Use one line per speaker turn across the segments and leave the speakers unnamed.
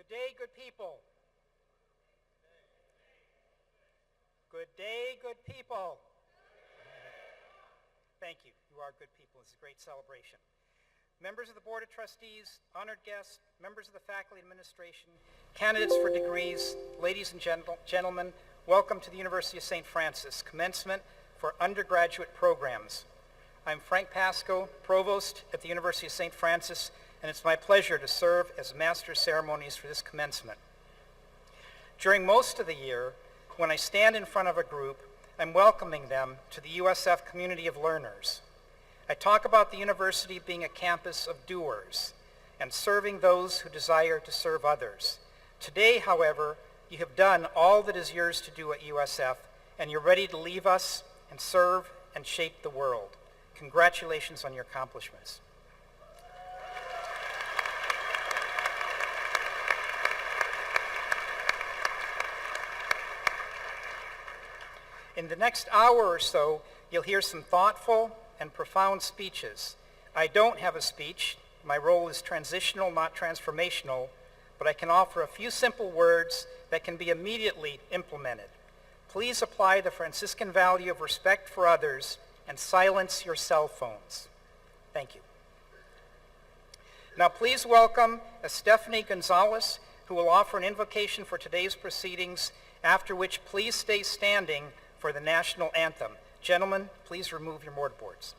Good day, good people. Good day, good people. Thank you. You are good people. It's a great celebration. Members of the Board of Trustees, honored guests, members of the faculty administration, candidates for degrees, ladies and gentlemen, welcome to the University of St. Francis, commencement for undergraduate programs. I'm Frank Pasco, Provost at the University of St. Francis, and it's my pleasure to serve as Master of Ceremonies for this commencement. During most of the year, when I stand in front of a group, I'm welcoming them to the USF community of learners. I talk about the university being a campus of doers and serving those who desire to serve others. Today, however, you have done all that is yours to do at USF, and you're ready to leave us and serve and shape the world. Congratulations on your accomplishments. In the next hour or so, you'll hear some thoughtful and profound speeches. I don't have a speech. My role is transitional, not transformational, but I can offer a few simple words that can be immediately implemented. Please apply the Franciscan value of respect for others and silence your cell phones. Thank you. Now please welcome Stephanie Gonzalez, who will offer an invocation for today's proceedings, after which please stay standing for the national anthem. Gentlemen, please remove your mortarboards.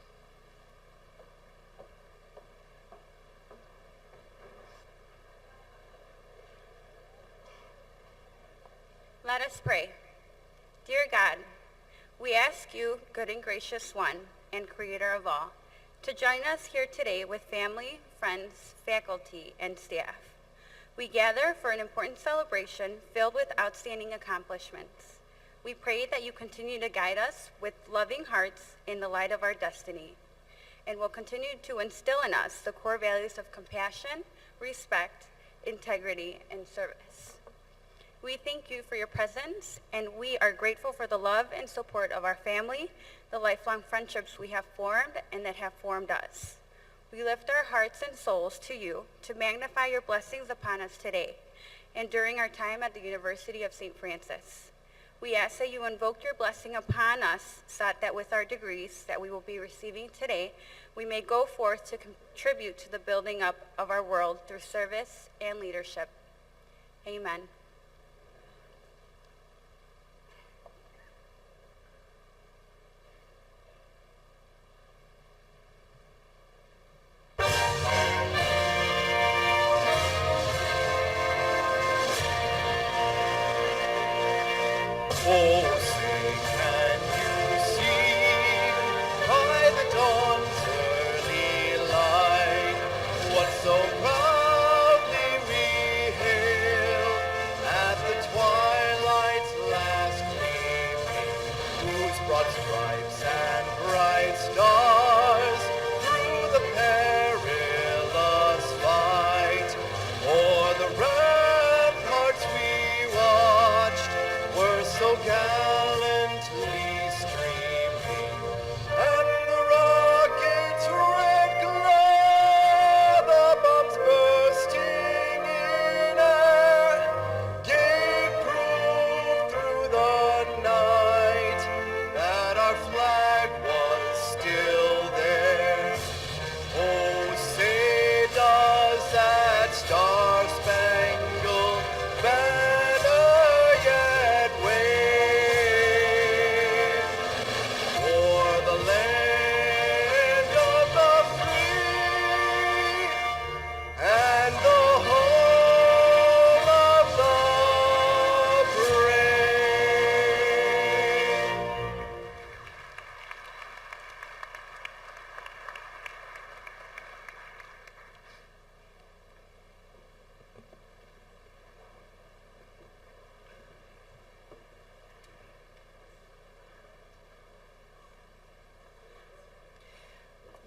Let us pray. Dear God, we ask you, good and gracious one, and creator of all, to join us here today with family, friends, faculty, and staff. We gather for an important celebration filled with outstanding accomplishments. We pray that you continue to guide us with loving hearts in the light of our destiny, and will continue to instill in us the core values of compassion, respect, integrity, and service. We thank you for your presence, and we are grateful for the love and support of our family, the lifelong friendships we have formed and that have formed us. We lift our hearts and souls to you to magnify your blessings upon us today and during our time at the University of St. Francis. We ask that you invoke your blessing upon us so that with our degrees that we will be receiving today, we may go forth to contribute to the building up of our world through service and leadership. Amen.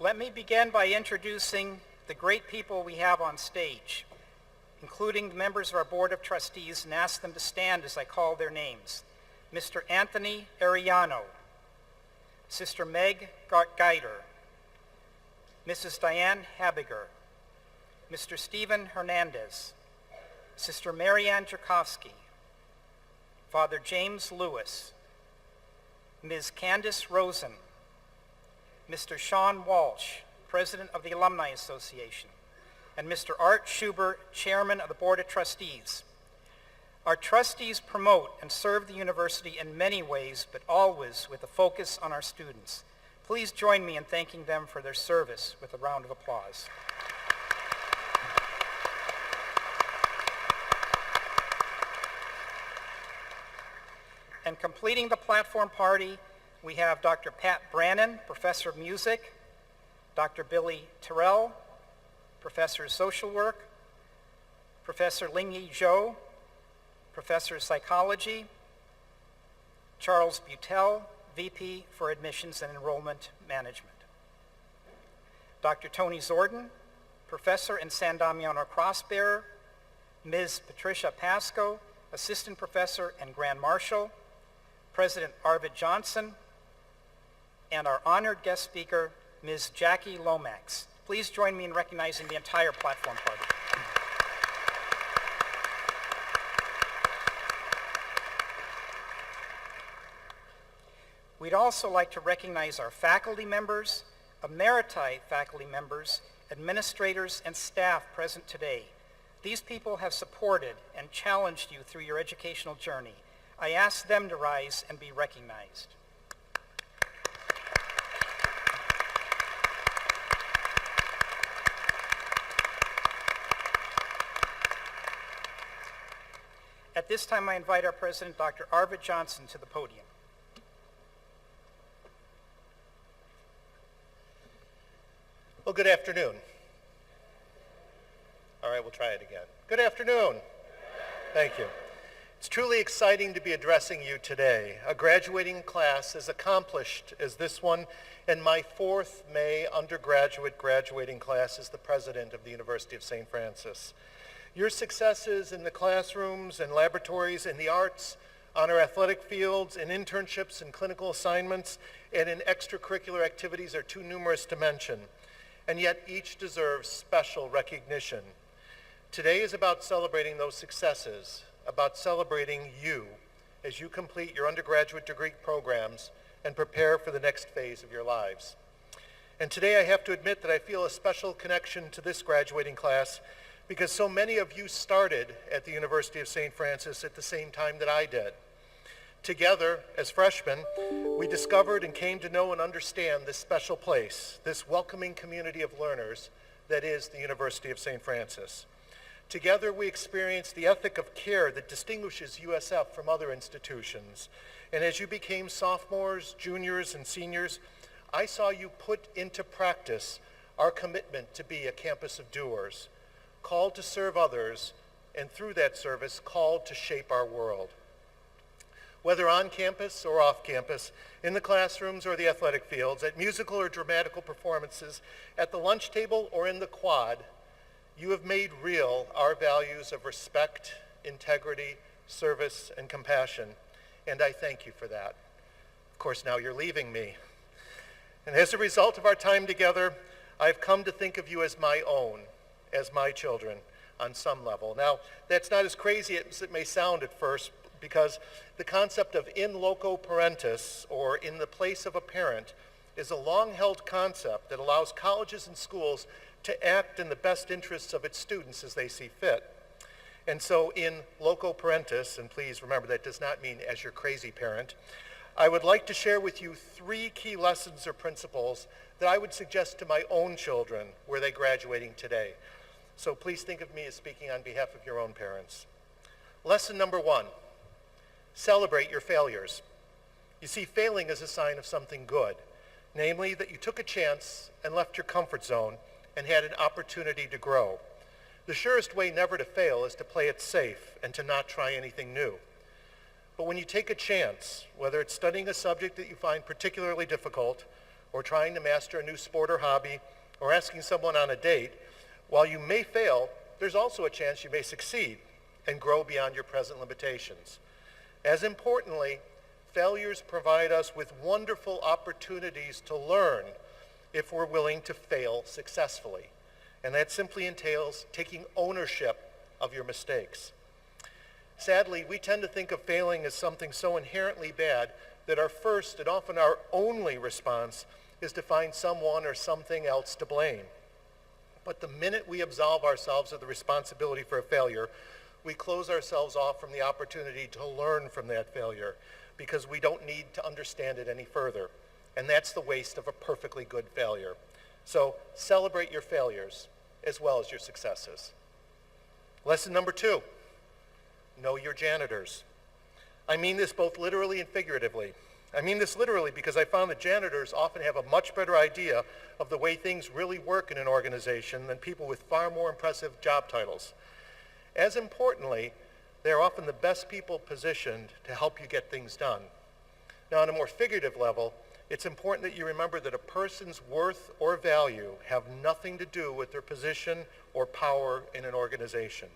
Let me begin by introducing the great people we have on stage, including the members of our Board of Trustees, and ask them to stand as I call their names. Mr. Anthony Arellano, Sister Meg Geider, Mrs. Diane Habiger, Mr. Stephen Hernandez, Sister Marianne Jerkowski, Father James Lewis, Ms. Candace Rosen, Mr. Sean Walsh, President of the Alumni Association, and Mr. Art Schubert, Chairman of the Board of Trustees. Our trustees promote and serve the university in many ways, but always with a focus on our students. Please join me in thanking them for their service with a round of applause. And completing the platform party, we have Dr. Pat Brannon, Professor of Music, Dr. Billy Terrell, Professor of Social Work, Professor Lingyi Zhou, Professor of Psychology, Charles Butel, VP for Admissions and Enrollment Management. Dr. Tony Zordon, Professor and San Damiano Cross-Bearer, Ms. Patricia Pasco, Assistant Professor and Grand Marshal, President Arvid Johnson, and our honored guest speaker, Ms. Jackie Lomax. Please join me in recognizing the entire platform party. We'd also like to recognize our faculty members, emeriti faculty members, administrators, and staff present today. These people have supported and challenged you through your educational journey. I ask them to rise and be recognized. At this time, I invite our president, Dr. Arvid Johnson, to the podium.
Well, good afternoon. All right, we'll try it again. Good afternoon. Thank you. It's truly exciting to be addressing you today, a graduating class as accomplished as this one, and my fourth May undergraduate graduating class as the president of the University of St. Francis. Your successes in the classrooms and laboratories, in the arts, on our athletic fields, in internships and clinical assignments, and in extracurricular activities are too numerous to mention, and yet each deserves special recognition. Today is about celebrating those successes, about celebrating you as you complete your undergraduate degree programs and prepare for the next phase of your lives. And today I have to admit that I feel a special connection to this graduating class because so many of you started at the University of St. Francis at the same time that I did. Together, as freshmen, we discovered and came to know and understand this special place, this welcoming community of learners that is the University of St. Francis. Together, we experienced the ethic of care that distinguishes USF from other institutions. And as you became sophomores, juniors, and seniors, I saw you put into practice our commitment to be a campus of doers, called to serve others, and through that service, called to shape our world. Whether on campus or off campus, in the classrooms or the athletic fields, at musical or dramatical performances, at the lunch table or in the quad, you have made real our values of respect, integrity, service, and compassion, and I thank you for that. Of course, now you're leaving me. And as a result of our time together, I've come to think of you as my own, as my children, on some level. Now, that's not as crazy as it may sound at first, because the concept of in loco parentis, or in the place of a parent, is a long-held concept that allows colleges and schools to act in the best interests of its students as they see fit. And so in loco parentis, and please remember that does not mean as your crazy parent, I would like to share with you 3 key lessons or principles that I would suggest to my own children were they graduating today. So please think of me as speaking on behalf of your own parents. Lesson number 1, celebrate your failures. You see, failing is a sign of something good, namely that you took a chance and left your comfort zone and had an opportunity to grow. The surest way never to fail is to play it safe and to not try anything new. But when you take a chance, whether it's studying a subject that you find particularly difficult, or trying to master a new sport or hobby, or asking someone on a date, while you may fail, there's also a chance you may succeed and grow beyond your present limitations. As importantly, failures provide us with wonderful opportunities to learn if we're willing to fail successfully. And that simply entails taking ownership of your mistakes. Sadly, we tend to think of failing as something so inherently bad that our first and often our only response is to find someone or something else to blame. But the minute we absolve ourselves of the responsibility for a failure, we close ourselves off from the opportunity to learn from that failure because we don't need to understand it any further. And that's the waste of a perfectly good failure. So celebrate your failures as well as your successes. Lesson number 2, know your janitors. I mean this both literally and figuratively. I mean this literally because I found that janitors often have a much better idea of the way things really work in an organization than people with far more impressive job titles. As importantly, they are often the best people positioned to help you get things done. Now, on a more figurative level, it's important that you remember that a person's worth or value have nothing to do with their position or power in an organization.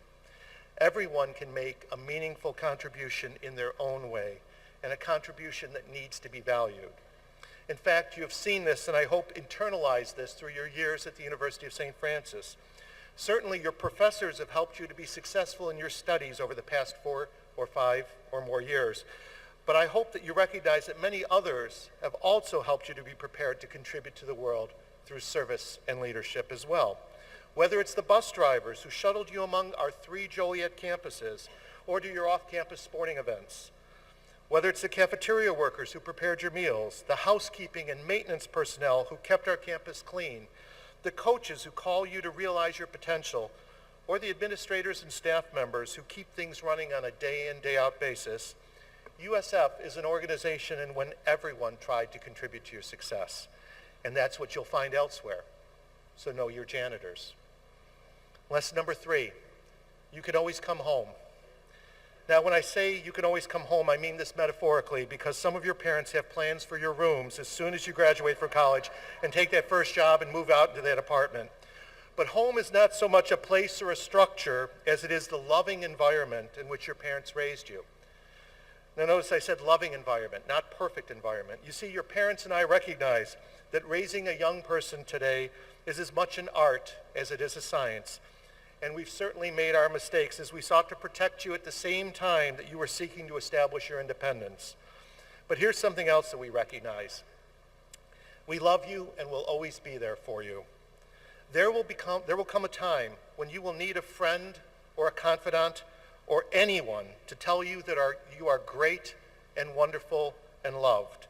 Everyone can make a meaningful contribution in their own way, and a contribution that needs to be valued. In fact, you have seen this, and I hope internalized this through your years at the University of St. Francis. Certainly, your professors have helped you to be successful in your studies over the past 4 or 5 or more years. But I hope that you recognize that many others have also helped you to be prepared to contribute to the world through service and leadership as well. Whether it's the bus drivers who shuttled you among our 3 Joliet campuses or to your off-campus sporting events, whether it's the cafeteria workers who prepared your meals, the housekeeping and maintenance personnel who kept our campus clean, the coaches who call you to realize your potential, or the administrators and staff members who keep things running on a day-in, day-out basis, USF is an organization in when everyone tried to contribute to your success. And that's what you'll find elsewhere. So know your janitors. Lesson number 3, you can always come home. Now, when I say you can always come home, I mean this metaphorically because some of your parents have plans for your rooms as soon as you graduate from college and take that first job and move out into that apartment. But home is not so much a place or a structure as it is the loving environment in which your parents raised you. Now notice I said loving environment, not perfect environment. You see, your parents and I recognize that raising a young person today is as much an art as it is a science. And we've certainly made our mistakes as we sought to protect you at the same time that you were seeking to establish your independence. But here's something else that we recognize. We love you and will always be there for you. There will come a time when you will need a friend or a confidant or anyone to tell you that you are great and wonderful and loved.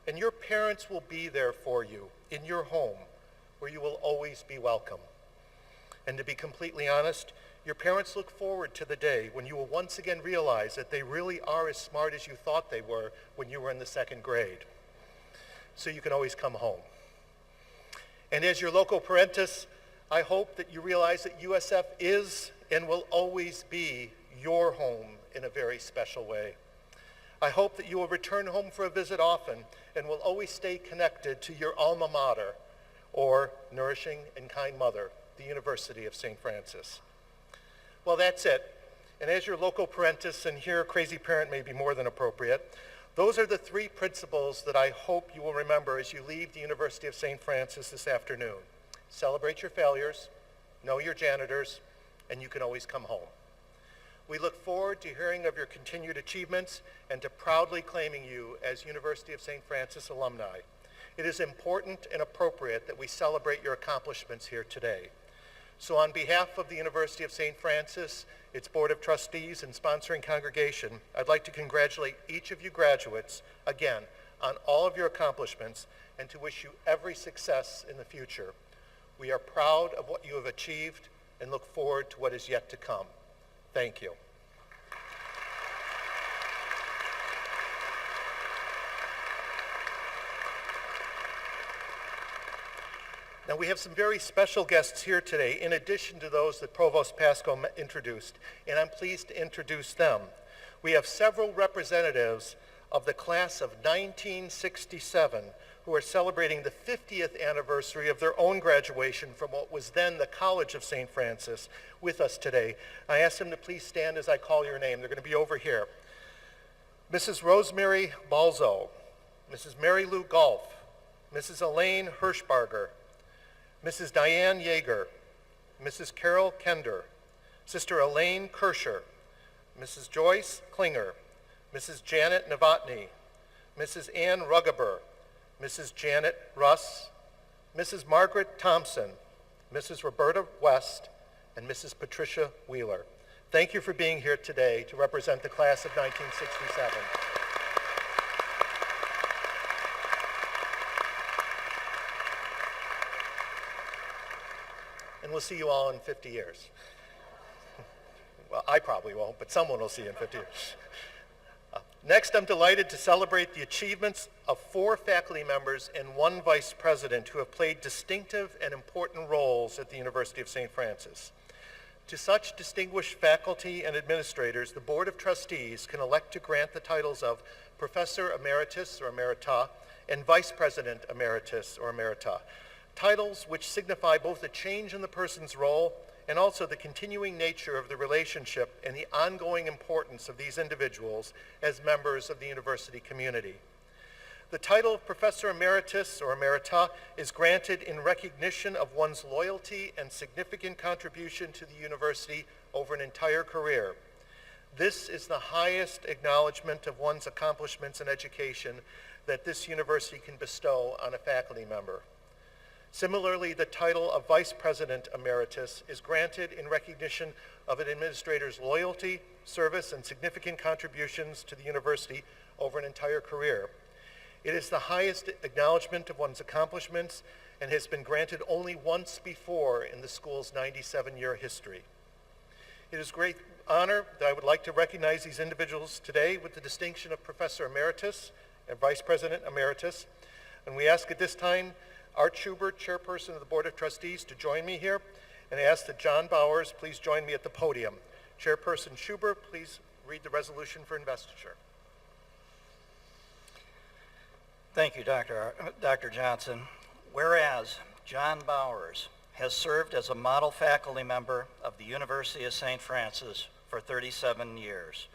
And your parents will be there for you in your home where you will always be welcome. And to be completely honest, your parents look forward to the day when you will once again realize that they really are as smart as you thought they were when you were in the 2nd grade. So you can always come home. And as your local parentis, I hope that you realize that USF is and will always be your home in a very special way. I hope that you will return home for a visit often and will always stay connected to your alma mater, or nourishing and kind mother, the University of St. Francis. Well, that's it. And as your local parentis, and here crazy parent may be more than appropriate, those are the 3 principles that I hope you will remember as you leave the University of St. Francis this afternoon. Celebrate your failures, know your janitors, and you can always come home. We look forward to hearing of your continued achievements and to proudly claiming you as University of St. Francis alumni. It is important and appropriate that we celebrate your accomplishments here today. So on behalf of the University of St. Francis, its Board of Trustees and sponsoring congregation, I'd like to congratulate each of you graduates, again, on all of your accomplishments and to wish you every success in the future. We are proud of what you have achieved and look forward to what is yet to come. Thank you. Now, we have some very special guests here today, in addition to those that Provost Pasco introduced, and I'm pleased to introduce them. We have several representatives of the class of 1967 who are celebrating the 50th anniversary of their own graduation from what was then the College of St. Francis with us today. I ask them to please stand as I call your name. They're going to be over here. Mrs. Rosemary Balzo, Mrs. Mary Lou Golf, Mrs. Elaine Hirschbarger, Mrs. Diane Yeager, Mrs. Carol Kender, Sister Elaine Kirscher, Mrs. Joyce Klinger, Mrs. Janet Novotny, Mrs. Ann Ruggeber, Mrs. Janet Russ, Mrs. Margaret Thompson, Mrs. Roberta West, and Mrs. Patricia Wheeler. Thank you for being here today to represent the class of 1967. And we'll see you all in 50 years. Well, I probably won't, but someone will see you in 50 years. Next, I'm delighted to celebrate the achievements of 4 faculty members and 1 vice president who have played distinctive and important roles at the University of St. Francis. To such distinguished faculty and administrators, the Board of Trustees can elect to grant the titles of Professor Emeritus or Emerita and Vice President Emeritus or Emerita, titles which signify both a change in the person's role and also the continuing nature of the relationship and the ongoing importance of these individuals as members of the university community. The title of Professor Emeritus or Emerita is granted in recognition of one's loyalty and significant contribution to the university over an entire career. This is the highest acknowledgement of one's accomplishments in education that this university can bestow on a faculty member. Similarly, the title of Vice President Emeritus is granted in recognition of an administrator's loyalty, service, and significant contributions to the university over an entire career. It is the highest acknowledgement of one's accomplishments and has been granted only once before in the school's 97-year history. It is a great honor that I would like to recognize these individuals today with the distinction of Professor Emeritus and Vice President Emeritus. And we ask at this time Art Schubert, Chairperson of the Board of Trustees, to join me here, and I ask that John Bowers please join me at the podium. Chairperson Schubert, please read the resolution for investiture.
Thank you, Dr. Johnson. Whereas John Bowers has served as a model faculty member of the University of St. Francis for 37 years.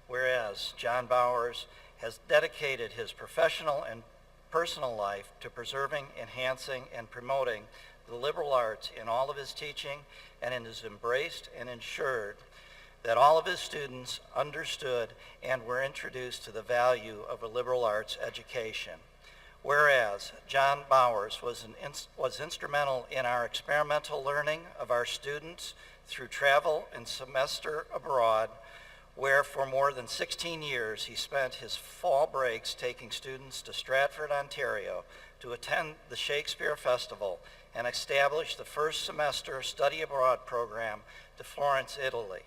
Whereas John Bowers has dedicated his professional and personal life to preserving, enhancing, and promoting the liberal arts in all of his teaching, and has embraced and ensured that all of his students understood and were introduced to the value of a liberal arts education. Whereas John Bowers was instrumental in our experimental learning of our students through travel and semester abroad, where for more than 16 years he spent his fall breaks taking students to Stratford, Ontario to attend the Shakespeare Festival and establish the first semester study abroad program to Florence, Italy.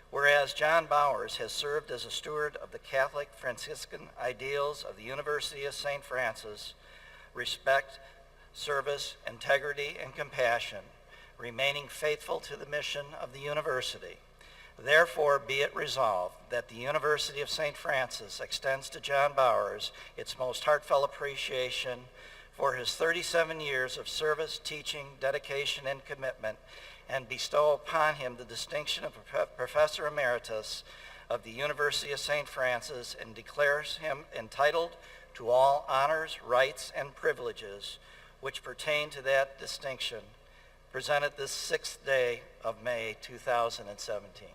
Whereas John Bowers has served as a steward of the Catholic Franciscan ideals of the University of St. Francis, respect, service, integrity, and compassion, remaining faithful to the mission of the university. Therefore, be it resolved that the University of St. Francis extends to John Bowers its most heartfelt appreciation for his 37 years of service, teaching, dedication, and commitment, and bestow upon him the distinction of Professor Emeritus of the University of St. Francis, and declares him entitled to all honors, rights, and privileges which pertain to that distinction, presented this 6th day of May 2017.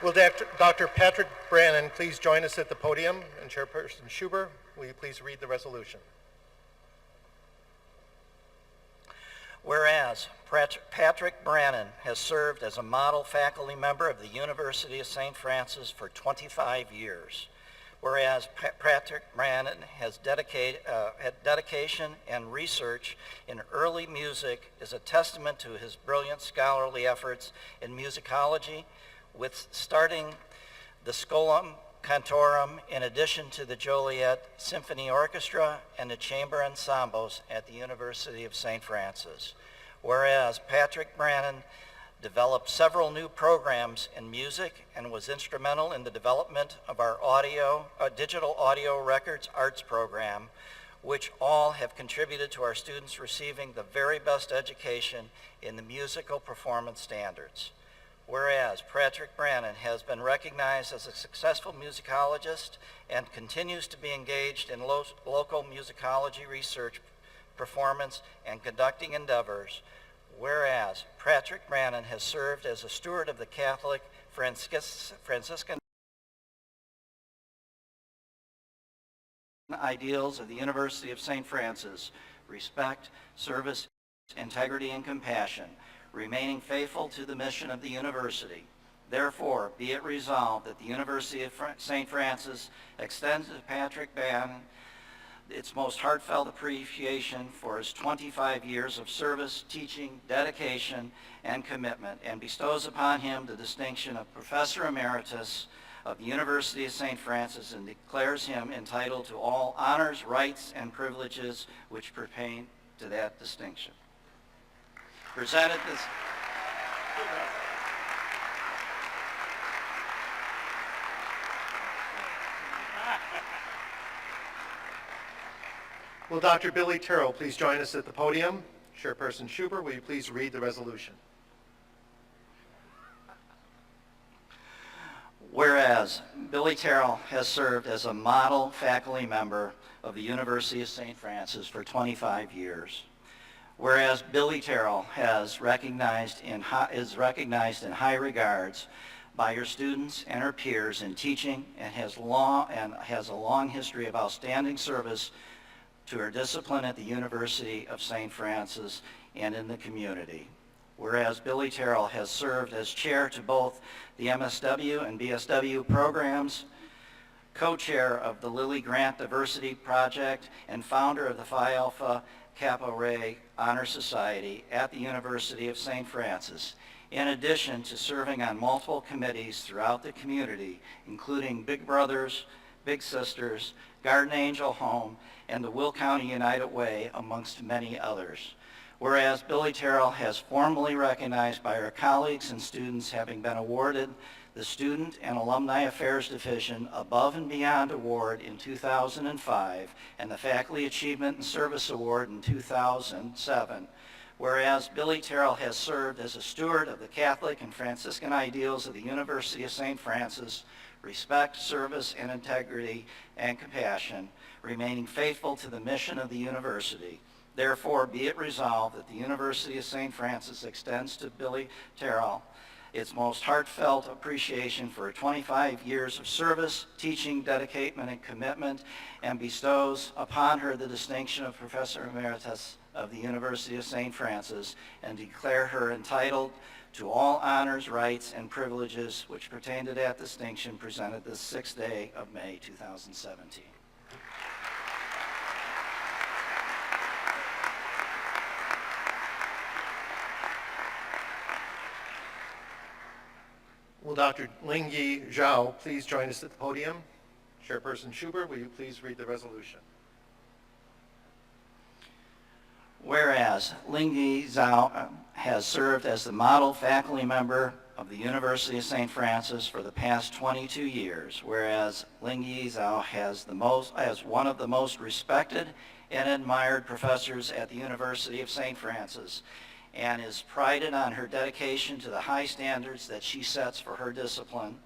Will Dr. Patrick Brannon please join us at the podium? And Chairperson Schubert, will you please read the resolution?
Whereas Patrick Brannon has served as a model faculty member of the University of St. Francis for 25 years. Whereas Patrick Brannon has had dedication and research in early music is a testament to his brilliant scholarly efforts in musicology, with starting the Scholam Cantorum in addition to the Joliet Symphony Orchestra and the chamber ensembles at the University of St. Francis. Whereas Patrick Brannon developed several new programs in music and was instrumental in the development of our digital audio records arts program, which all have contributed to our students receiving the very best education in the musical performance standards. Whereas Patrick Brannon has been recognized as a successful musicologist and continues to be engaged in local musicology research, performance, and conducting endeavors. Whereas Patrick Brannon has served as a steward of the Catholic Franciscan ideals of the University of St. Francis: respect, service, integrity, and compassion, remaining faithful to the mission of the university. Therefore, be it resolved that the University of St. Francis extends to Patrick Brannon its most heartfelt appreciation for his 25 years of service, teaching, dedication, and commitment, and bestows upon him the distinction of Professor Emeritus of the University of St. Francis, and declares him entitled to all honors, rights, and privileges which pertain to that distinction. Presented this...
Will Dr. Billy Terrell please join us at the podium? Chairperson Schuber, will you please read the resolution?
Whereas Billy Terrell has served as a model faculty member of the University of St. Francis for 25 years. Whereas Billy Terrell is recognized in high regards by her students and her peers in teaching, and has a long history of outstanding service to her discipline at the University of St. Francis and in the community. Whereas Billy Terrell has served as chair to both the MSW and BSW programs, co-chair of the Lilly Grant Diversity Project, and founder of the Phi Alpha Kappa Rho Honor Society at the University of St. Francis, in addition to serving on multiple committees throughout the community, including Big Brothers, Big Sisters, Garden Angel Home, and the Will County United Way, amongst many others. Whereas Billy Terrell has formally recognized by her colleagues and students, having been awarded the Student and Alumni Affairs Division Above and Beyond Award in 2005 and the Faculty Achievement and Service Award in 2007. Whereas Billy Terrell has served as a steward of the Catholic and Franciscan ideals of the University of St. Francis: respect, service, and integrity, and compassion, remaining faithful to the mission of the university. Therefore, be it resolved that the University of St. Francis extends to Billy Terrell its most heartfelt appreciation for her 25 years of service, teaching, dedication, and commitment, and bestows upon her the distinction of Professor Emeritus of the University of St. Francis, and declare her entitled to all honors, rights, and privileges which pertain to that distinction, presented this 6th day of May 2017.
Will Dr. Lingyi Zhao please join us at the podium? Chairperson Schuber, will you please read the resolution?
Whereas Lingyi Zhao has served as the model faculty member of the University of St. Francis for the past 22 years, whereas Lingyi Zhao has one of the most respected and admired professors at the University of St. Francis, and is prided on her dedication to the high standards that she sets for her discipline,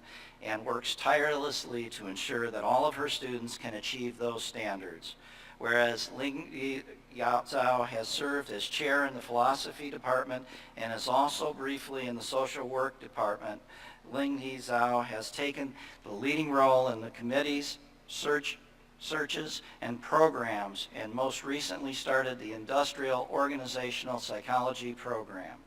and works tirelessly to ensure that all of her students can achieve those standards. Whereas Lingyi Zhao has served as chair in the philosophy department and is also briefly in the social work department, Lingyi Zhao has taken the leading role in the committees, searches, and programs, and most recently started the Industrial Organizational Psychology program.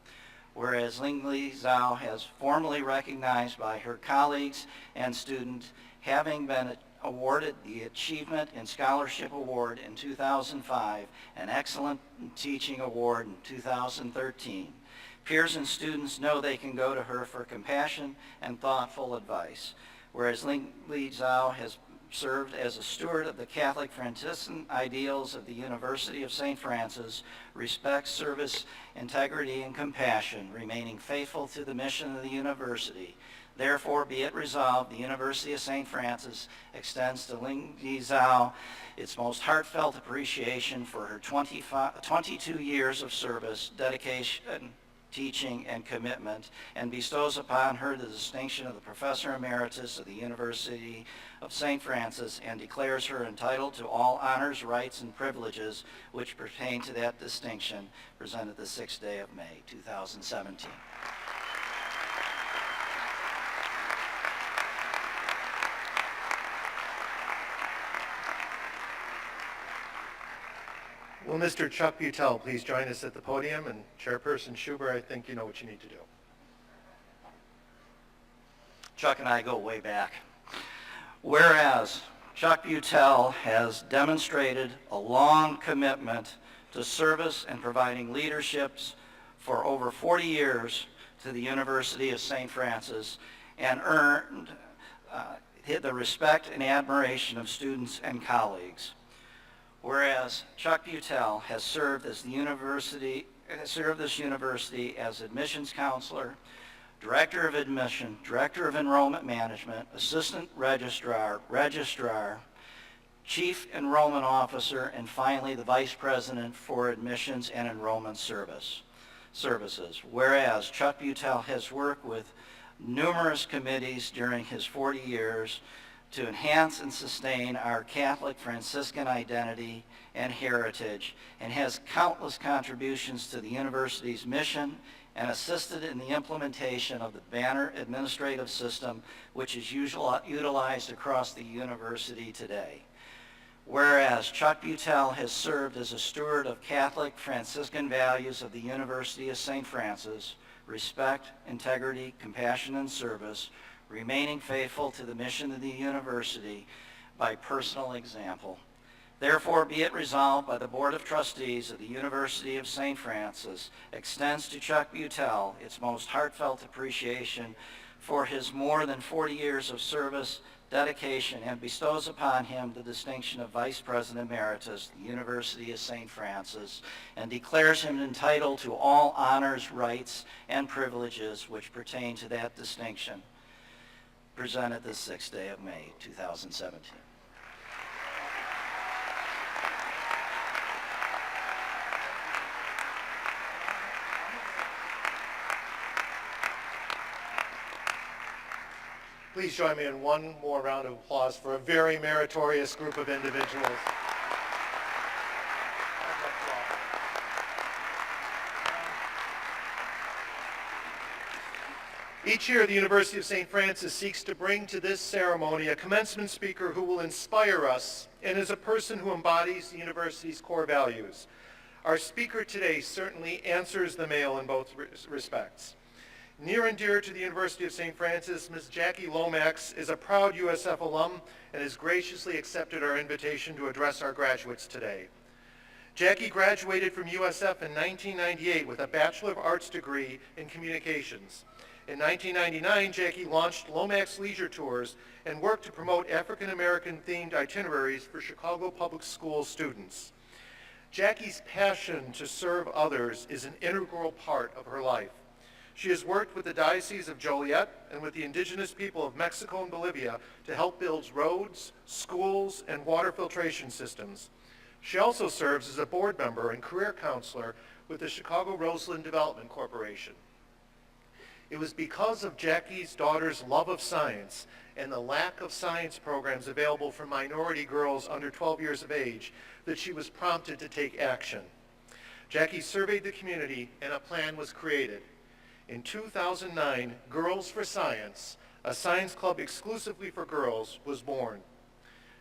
Whereas Lingyi Zhao has formally recognized by her colleagues and students, having been awarded the Achievement in Scholarship Award in 2005, an Excellent Teaching Award in 2013. Peers and students know they can go to her for compassion and thoughtful advice. Whereas Lingyi Zhao has served as a steward of the Catholic Franciscan ideals of the University of St. Francis: respect, service, integrity, and compassion, remaining faithful to the mission of the university. Therefore, be it resolved, the University of St. Francis extends to Lingyi Zhao its most heartfelt appreciation for her 22 years of service, dedication, teaching, and commitment, and bestows upon her the distinction of the Professor Emeritus of the University of St. Francis, and declares her entitled to all honors, rights, and privileges which pertain to that distinction, presented the 6th day of May, 2017.
Will Mr. Chuck Butel please join us at the podium? And Chairperson Schuber, I think you know what you need to do.
Chuck and I go way back. Whereas Chuck Butel has demonstrated a long commitment to service and providing leaderships for over 40 years to the University of St. Francis, and earned the respect and admiration of students and colleagues. Whereas Chuck Butel has served this university as admissions counselor, director of admission, director of enrollment management, assistant registrar, chief enrollment officer, and finally the vice president for admissions and enrollment services. Whereas Chuck Butel has worked with numerous committees during his 40 years to enhance and sustain our Catholic Franciscan identity and heritage, and has countless contributions to the university's mission, and assisted in the implementation of the Banner administrative system, which is utilized across the university today. Whereas Chuck Butel has served as a steward of Catholic Franciscan values of the University of St. Francis, respect, integrity, compassion, and service, remaining faithful to the mission of the university by personal example. Therefore, be it resolved by the Board of Trustees of the University of St. Francis extends to Chuck Butel its most heartfelt appreciation for his more than 40 years of service, dedication, and bestows upon him the distinction of Vice President Emeritus of the University of St. Francis, and declares him entitled to all honors, rights, and privileges which pertain to that distinction, presented this 6th day of May, 2017.
Please join me in one more round of applause for a very meritorious group of individuals. Each year, the University of St. Francis seeks to bring to this ceremony a commencement speaker who will inspire us and is a person who embodies the university's core values. Our speaker today certainly answers the mail in both respects. Near and dear to the University of St. Francis, Ms. Jackie Lomax is a proud USF alum and has graciously accepted our invitation to address our graduates today. Jackie graduated from USF in 1998 with a Bachelor of Arts degree in Communications. In 1999, Jackie launched Lomax Leisure Tours and worked to promote African American themed itineraries for Chicago Public Schools students. Jackie's passion to serve others is an integral part of her life. She has worked with the Diocese of Joliet and with the indigenous people of Mexico and Bolivia to help build roads, schools, and water filtration systems. She also serves as a board member and career counselor with the Chicago Roseland Development Corporation. It was because of Jackie's daughter's love of science and the lack of science programs available for minority girls under 12 years of age that she was prompted to take action. Jackie surveyed the community and a plan was created. In 2009, Girls for Science, a science club exclusively for girls, was born.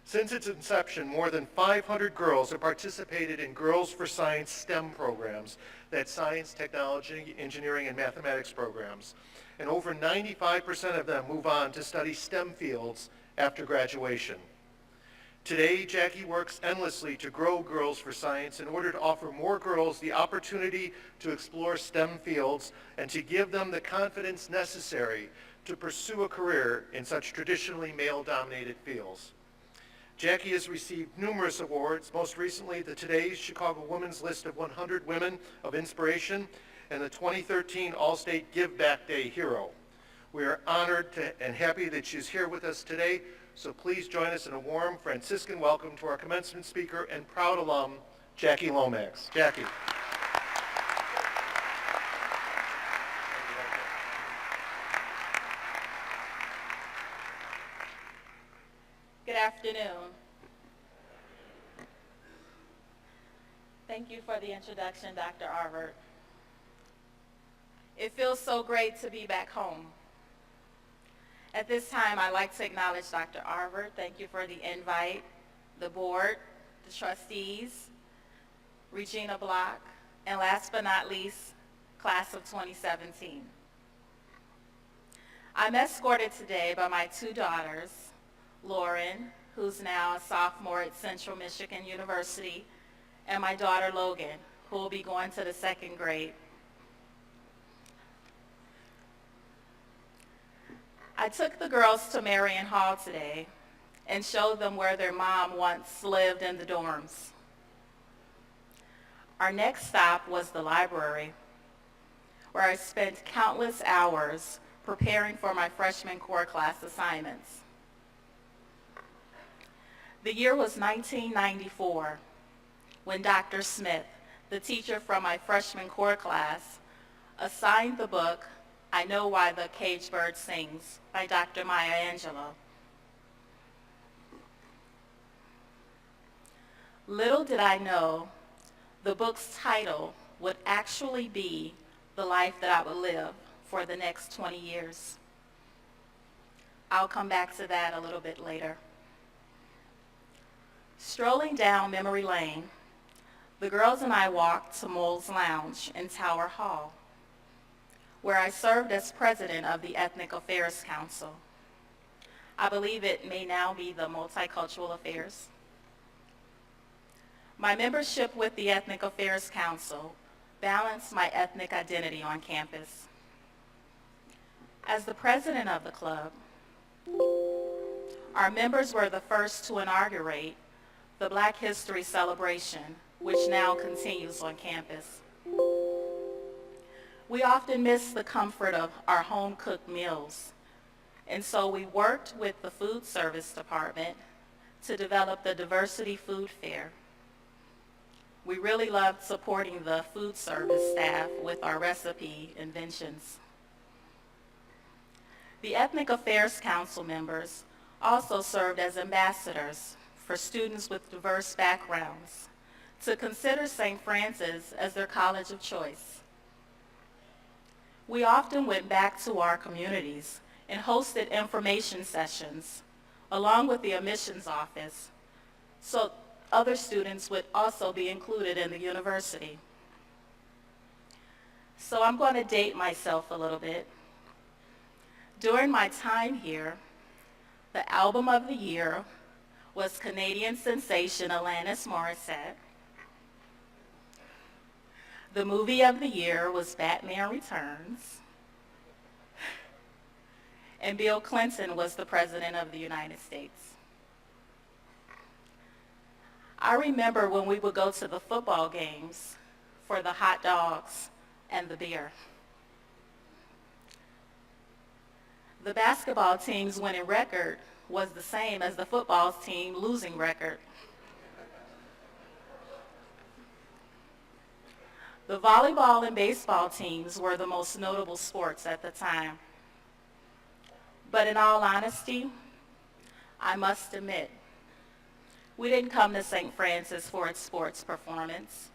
Since its inception, more than 500 girls have participated in Girls for Science STEM programs, that's science, technology, engineering, and mathematics programs, and over 95% of them move on to study STEM fields after graduation. Today, Jackie works endlessly to grow Girls for Science in order to offer more girls the opportunity to explore STEM fields and to give them the confidence necessary to pursue a career in such traditionally male-dominated fields. Jackie has received numerous awards, most recently the Today's Chicago Women's List of 100 Women of Inspiration and the 2013 All-State Give Back Day Hero. We are honored and happy that she's here with us today, so please join us in a warm Franciscan welcome to our commencement speaker and proud alum, Jackie Lomax. Jackie.
afternoon. Thank you for the introduction, Dr. Arvert. It feels so great to be back home. At this time, I'd like to acknowledge Dr. Arvert. Thank you for the invite, the board, the trustees, Regina Block, and last but not least, class of 2017. I'm escorted today by my two daughters, Lauren, who's now a sophomore at Central Michigan University, and my daughter Logan, who will be going to the 2nd grade. I took the girls to Marion Hall today and showed them where their mom once lived in the dorms. Our next stop was the library, where I spent countless hours preparing for my freshman core class assignments. The year was 1994, when Dr. Smith, the teacher from my freshman core class, assigned the book, I Know Why the Caged Bird Sings by Dr. Maya Angelou. Little did I know the book's title would actually be the life that I would live for the next 20 years. I'll come back to that a little bit later. Strolling down memory lane, the girls and I walked to Mole's Lounge in Tower Hall, where I served as president of the Ethnic Affairs Council. I believe it may now be the Multicultural Affairs. My membership with the Ethnic Affairs Council balanced my ethnic identity on campus. As the president of the club, our members were the first to inaugurate the Black History Celebration, which now continues on campus. We often miss the comfort of our home-cooked meals, and so we worked with the food service department to develop the Diversity Food Fair. We really loved supporting the food service staff with our recipe inventions. The Ethnic Affairs Council members also served as ambassadors for students with diverse backgrounds to consider St. Francis as their college of choice. We often went back to our communities and hosted information sessions along with the admissions office so other students would also be included in the university. So I'm going to date myself a little bit. During my time here, the album of the year was Canadian sensation Alanis Morissette. The movie of the year was Batman Returns. And Bill Clinton was the President of the United States. I remember when we would go to the football games for the hot dogs and the beer. The basketball team's winning record was the same as the football team losing record. The volleyball and baseball teams were the most notable sports at the time. But in all honesty, I must admit, we didn't come to St. Francis for its sports performance.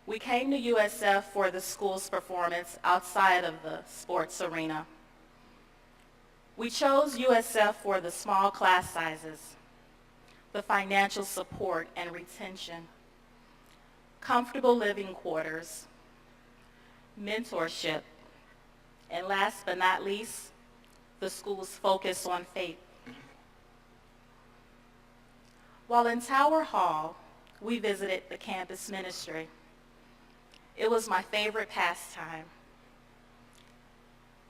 We came to USF for the school's performance outside of the sports arena. We chose USF for the small class sizes, the financial support and retention, comfortable living quarters, mentorship, and last but not least, the school's focus on faith. While in Tower Hall, we visited the campus ministry. It was my favorite pastime.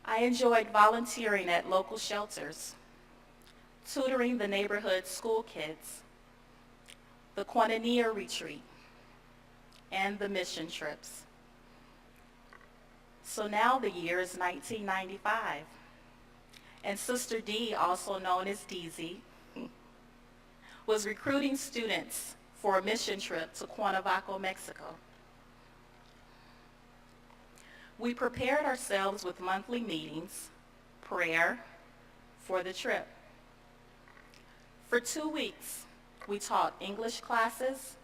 I enjoyed volunteering at local shelters, tutoring the neighborhood school kids, the Koinonia retreat, and the mission trips. So now the year is 1995, and Sister D, also known as DZ, was recruiting students for a mission trip to Cuernavaca, Mexico. We prepared ourselves with monthly meetings, prayer for the trip. For 2 weeks, we taught English classes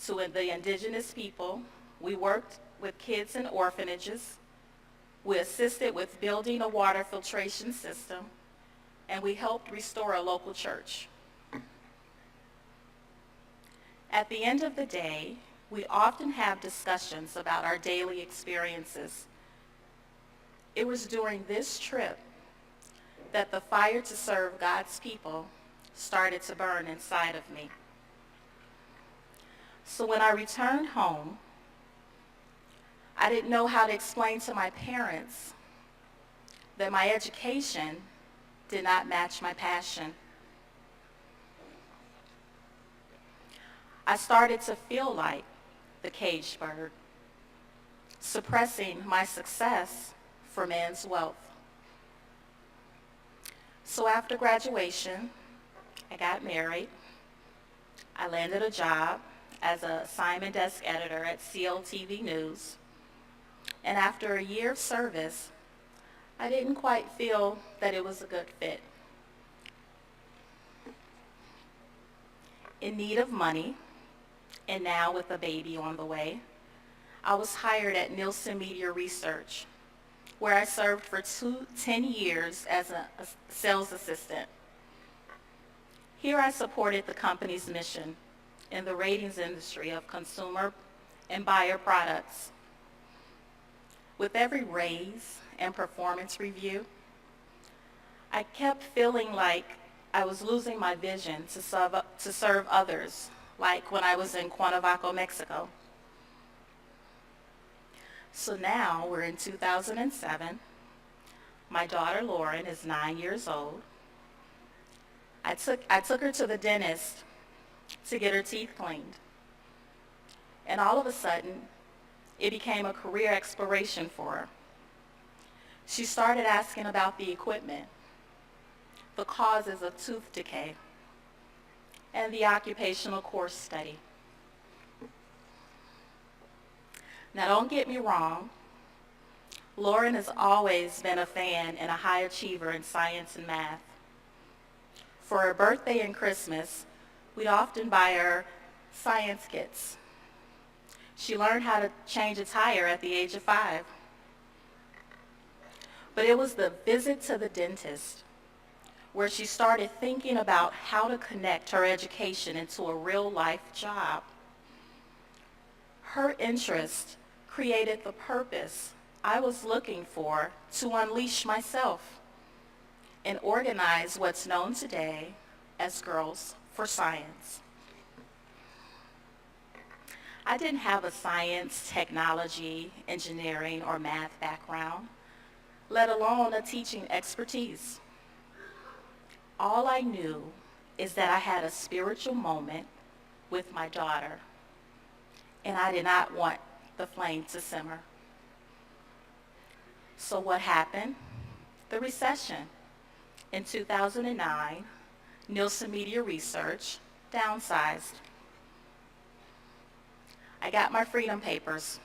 to the indigenous people. We worked with kids in orphanages. We assisted with building a water filtration system, and we helped restore a local church. At the end of the day, we often have discussions about our daily experiences. It was during this trip that the fire to serve God's people started to burn inside of me. So when I returned home, I didn't know how to explain to my parents that my education did not match my passion. I started to feel like the caged bird, suppressing my success for man's wealth. So after graduation, I got married. I landed a job as a assignment desk editor at CLTV News. And after a year of service, I didn't quite feel that it was a good fit. In need of money, and now with a baby on the way, I was hired at Nielsen Media Research, where I served for 10 years as a sales assistant. Here I supported the company's mission in the ratings industry of consumer and buyer products. With every raise and performance review, I kept feeling like I was losing my vision to serve others, like when I was in Cuernavaca, Mexico. So now we're in 2007. My daughter Lauren is 9 years old. I took her to the dentist to get her teeth cleaned. And all of a sudden, it became a career exploration for her. She started asking about the equipment, the causes of tooth decay, and the occupational course study. Now don't get me wrong, Lauren has always been a fan and a high achiever in science and math. For her birthday and Christmas, we'd often buy her science kits. She learned how to change a tire at the age of 5. But it was the visit to the dentist where she started thinking about how to connect her education into a real-life job. Her interest created the purpose I was looking for to unleash myself and organize what's known today as Girls for Science. I didn't have a science, technology, engineering, or math background, let alone a teaching expertise. All I knew is that I had a spiritual moment with my daughter, and I did not want the flame to simmer. So what happened? The recession. In 2009, Nielsen Media Research downsized. I got my freedom papers.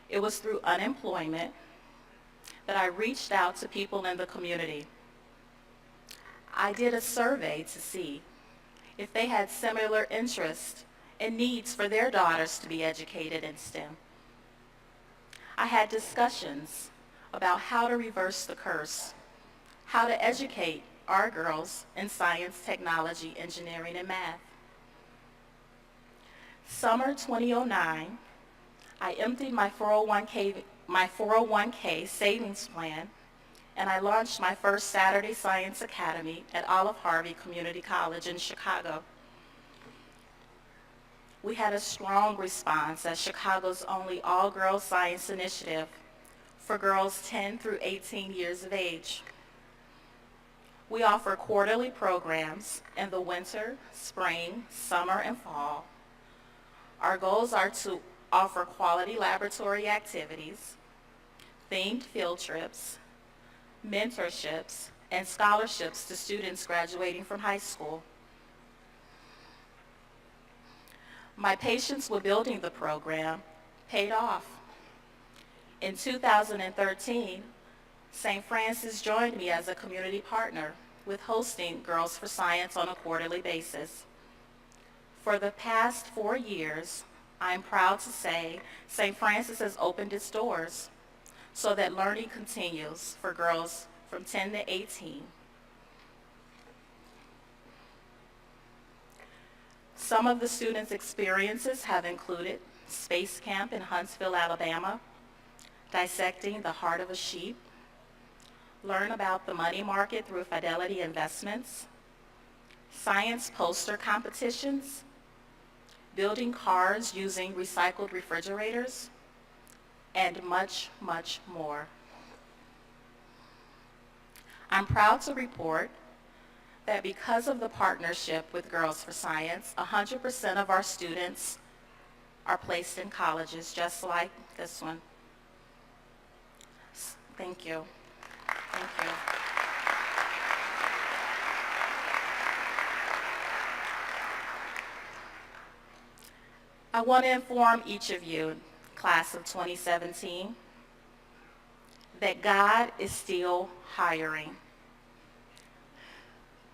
It was through unemployment that I reached out to people in the community. I did a survey to see if they had similar interests and needs for their daughters to be educated in STEM. I had discussions about how to reverse the curse, how to educate our girls in science, technology, engineering, and math. Summer 2009, I emptied my 401k savings plan, and I launched my first Saturday Science Academy at Olive Harvey Community College in Chicago. We had a strong response as Chicago's only all-girls science initiative for girls 10 through 18 years of age. We offer quarterly programs in the winter, spring, summer, and fall. Our goals are to offer quality laboratory activities, themed field trips, mentorships, and scholarships to students graduating from high school. My patience with building the program paid off. In 2013, St. Francis joined me as a community partner with hosting Girls for Science on a quarterly basis. For the past 4 years, I'm proud to say St. Francis has opened its doors so that learning continues for girls from 10 to 18. Some of the students' experiences have included Space Camp in Huntsville, Alabama, dissecting the heart of a sheep, learn about the money market through Fidelity Investments, science poster competitions, building cars using recycled refrigerators, and much, much more. I'm proud to report that because of the partnership with Girls for Science, 100% of our students are placed in colleges just like this one. Thank you. Thank you. I want to inform each of you, class of 2017, that God is still hiring.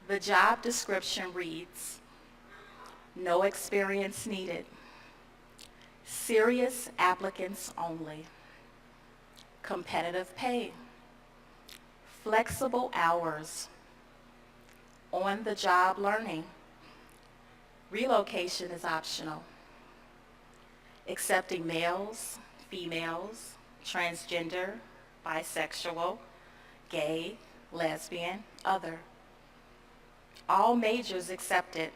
The job description reads, no experience needed, serious applicants only, competitive pay, flexible hours, on-the-job learning, relocation is optional, accepting males, females, transgender, bisexual, gay, lesbian, other. All majors accepted.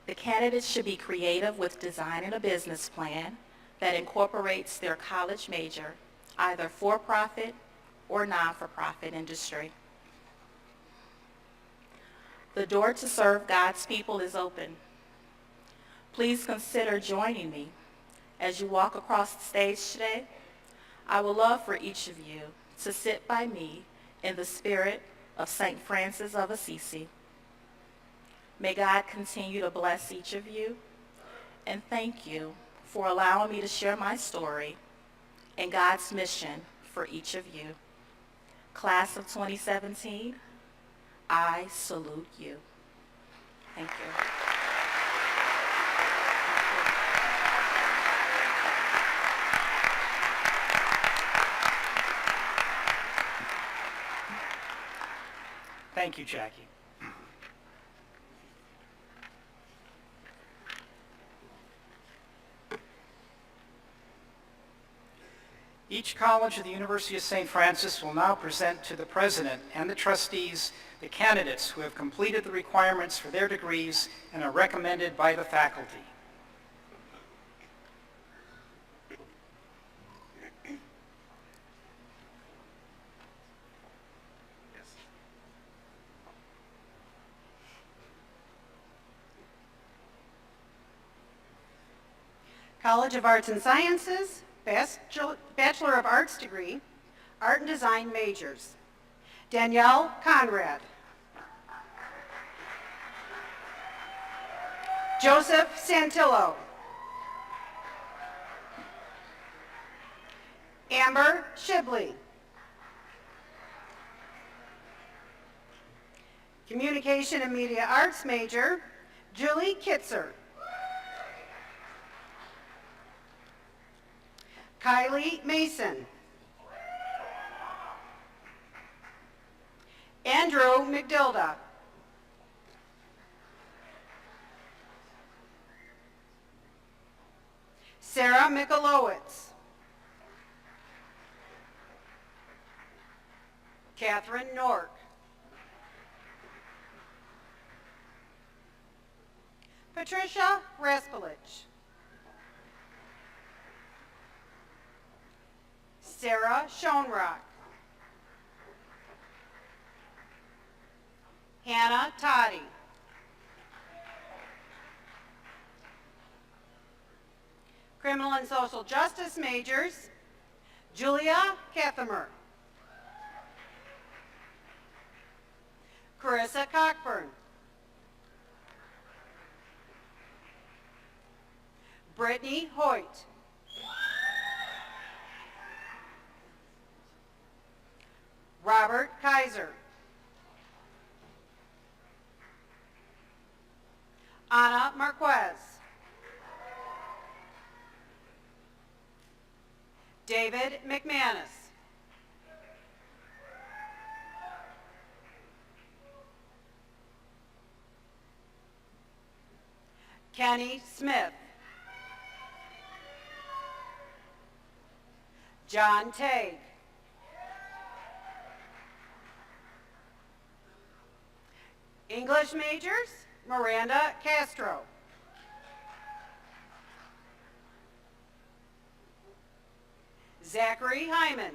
The candidates should be creative with designing a business plan that incorporates their college major, either for-profit or non-for-profit industry. The door to serve God's people is open. Please consider joining me as you walk across the stage today. I would love for each of you to sit by me in the spirit of St. Francis of Assisi. May God continue to bless each of you, and thank you for allowing me to share my story and God's mission for each of you. Class of 2017, I salute you. Thank you.
Thank you, Jackie. Each college of the University of St. Francis will now present to the president and the trustees the candidates who have completed the requirements for their degrees and are recommended by the faculty.
College of Arts and Sciences, Bachelor of Arts degree, Art and Design majors. Danielle Conrad. Joseph Santillo. Amber Shibley. Communication and Media Arts major, Julie Kitzer. Kylie Mason. Andrew McDilda. Sarah Mikulowicz. Catherine Nork. Patricia Raspolich. Sarah Schoenrock. Hannah Toddy. Criminal and Social Justice majors, Julia Kethemer. Carissa Cockburn. Brittany Hoyt. Robert Kaiser. Ana Marquez. David McManus. Kenny Smith. John Tague. English majors, Miranda Castro. Zachary Hyman.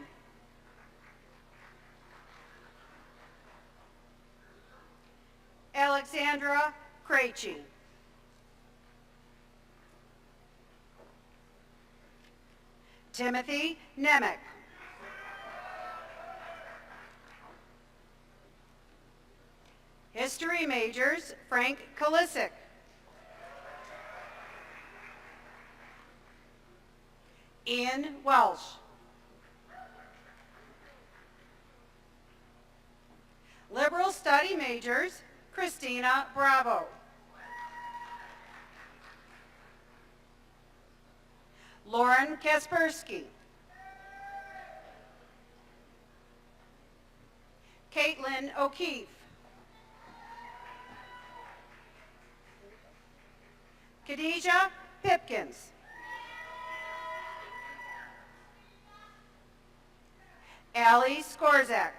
Alexandra Krejci. Timothy Nemec. History majors, Frank Kalisic. Ian Welsh. Liberal study majors, Christina Bravo. Lauren Kaspersky. Caitlin O'Keefe. Khadijah Pipkins. Allie Skorzak.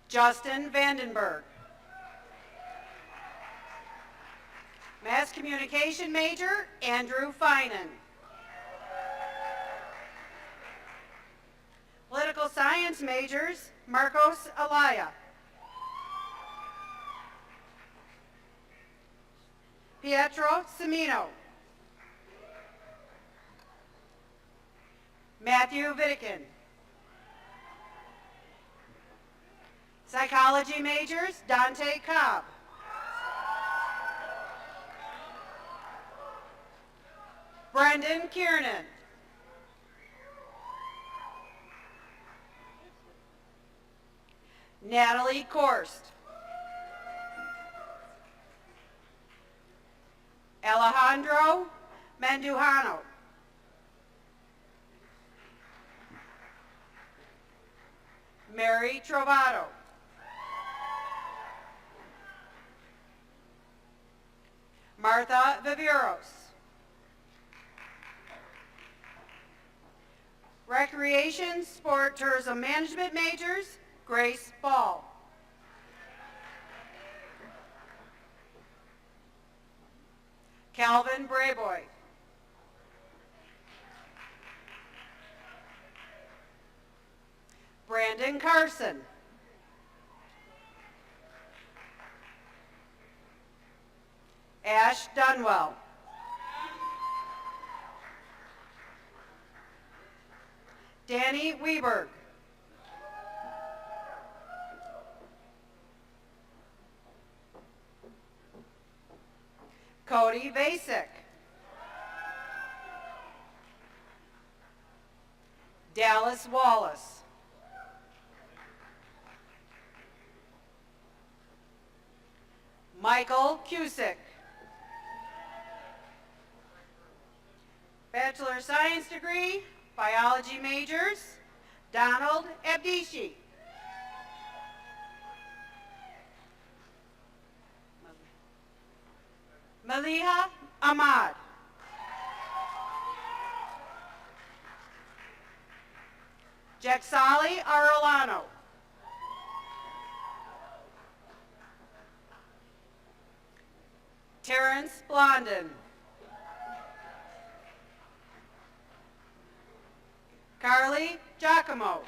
Justin Vandenberg. Mass Communication major, Andrew Finan. Political Science majors, Marcos Alaya. Pietro Semino. Matthew Vitikin. Psychology majors, Dante Cobb. Brendan Kiernan. Natalie Korst. Alejandro Mandujano. Mary Trovato. Martha Viveros. Recreation, Sport, Tourism Management majors, Grace Ball. Calvin Brayboy. Brandon Carson. Ash Dunwell. Danny Weberg. Cody Vasek. Dallas Wallace. Michael Cusick. Bachelor of Science degree, biology majors, Donald Abdishi. Maliha Ahmad. Jacksali Arolano. Terrence Blondin. Carly Giacomo.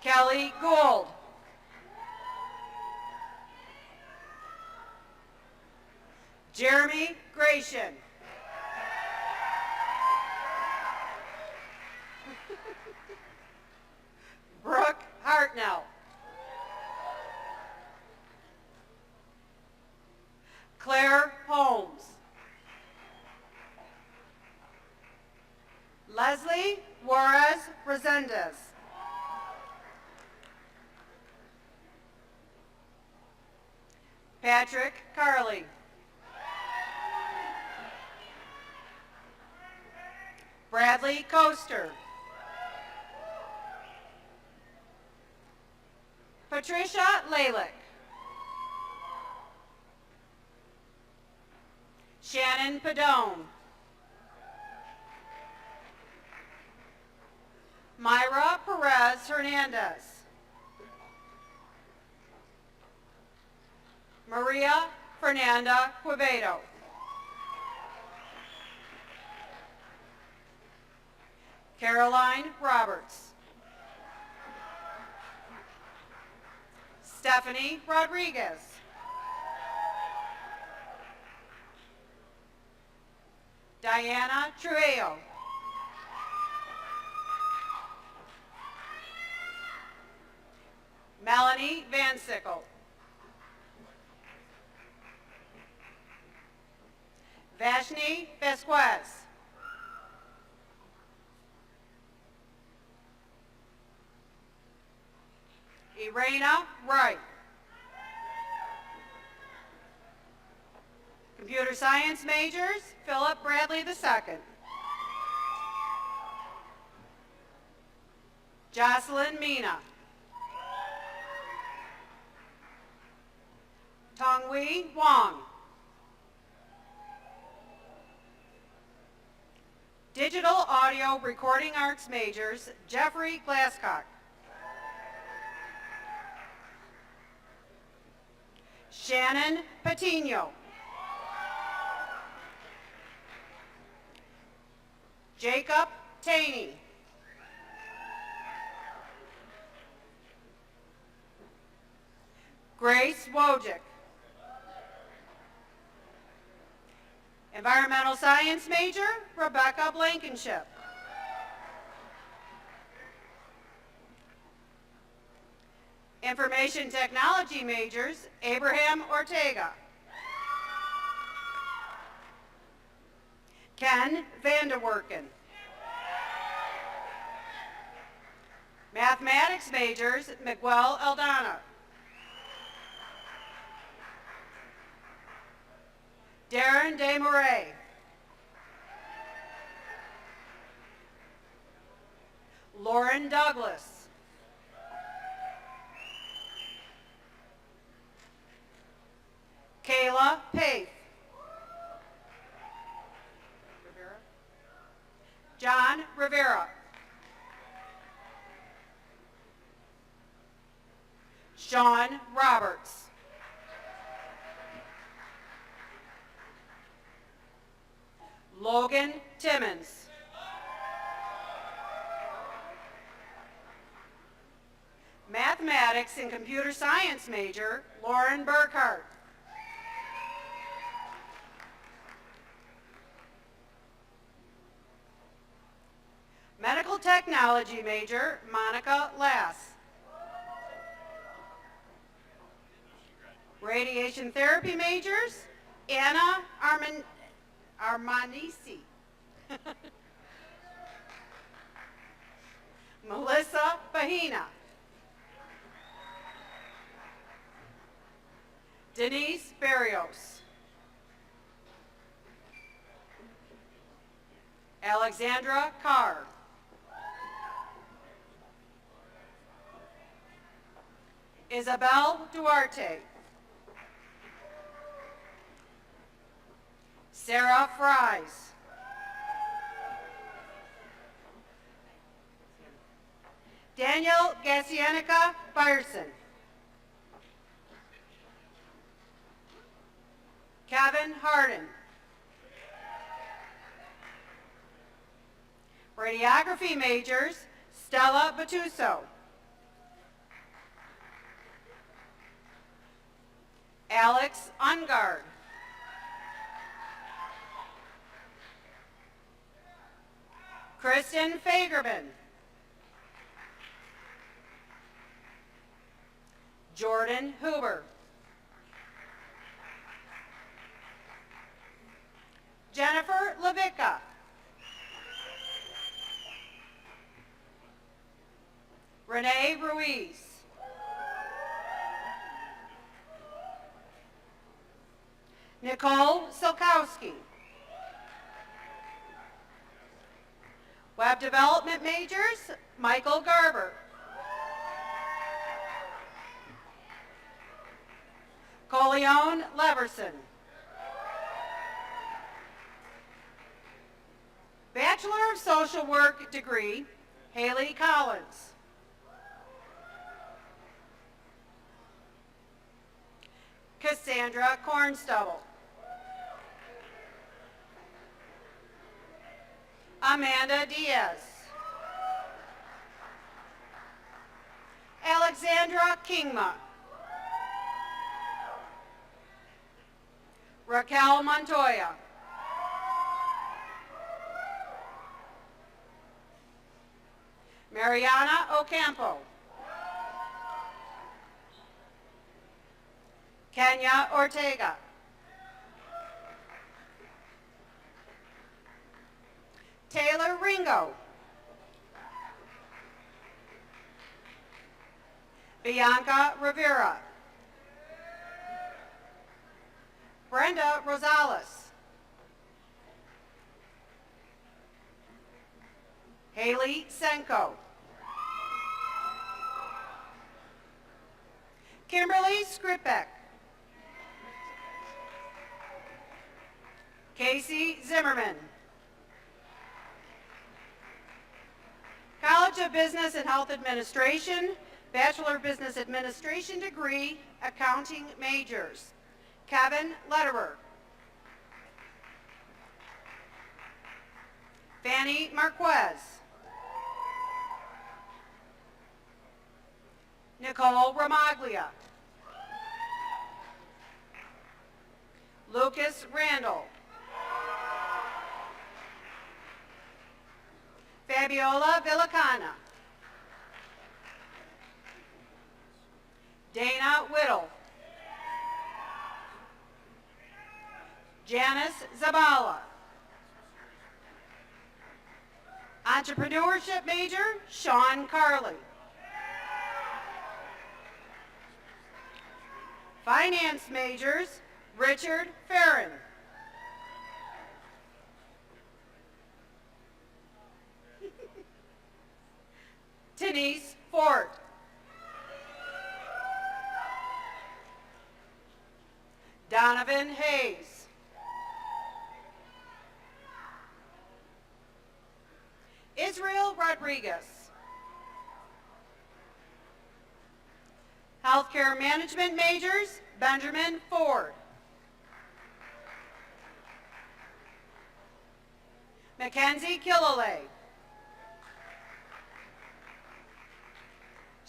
Kelly Gould. Jeremy Gratian. Brooke Hartnell. Claire Holmes. Leslie Juarez Resendez. Patrick Carley. Bradley Coaster. Patricia Lalick. Shannon Padone. Myra Perez Hernandez. Maria Fernanda Quevedo. Caroline Roberts. Stephanie Rodriguez. Diana Truello. Melanie Van Sickle. Vashni Vasquez. Irena Wright. Computer science majors, Philip Bradley II. Jocelyn Mina. Tongwei Wong. Digital audio recording arts majors, Jeffrey Glasscock. Shannon Patino. Jacob Taney. Grace Wojcik. Environmental science major, Rebecca Blankenship. Information technology majors, Abraham Ortega. Ken Vanderwerken. Mathematics majors, Miguel Aldana. Darren DeMoray. Lauren Douglas. Kayla Paith. John Rivera. Sean Roberts. Logan Timmons. Mathematics and computer science major, Lauren Burkhart. Medical technology major, Monica Lass. Radiation therapy majors, Anna Armanisi. Melissa Bahina. Denise Barrios. Alexandra Carr. Isabel Duarte. Sarah Fries. Daniel Gassianica Byerson. Kevin Harden. Radiography majors, Stella Batuso. Alex Ungard. Kristen Fagerman. Jordan Huber. Jennifer Levicka. Renee Ruiz. Nicole Silkowski. Web development majors, Michael Garber. Coleon Leverson. Bachelor of Social Work degree, Haley Collins. Cassandra Cornstubble. Amanda Diaz. Alexandra Kingma. Raquel Montoya. Mariana Ocampo. Kenya Ortega. Taylor Ringo. Bianca Rivera. Brenda Rosales. Haley Senko. Kimberly Skripek. Casey Zimmerman. College of Business and Health Administration, Bachelor of Business Administration degree, accounting majors. Kevin Lederer. Fanny Marquez. Nicole Ramaglia. Lucas Randall. Fabiola Villacana. Dana Whittle. Janice Zabala. Entrepreneurship major, Sean Carley. Finance majors, Richard Farron. Denise Ford. Donovan Hayes. Israel Rodriguez. Healthcare management majors, Benjamin Ford. Mackenzie Killalay.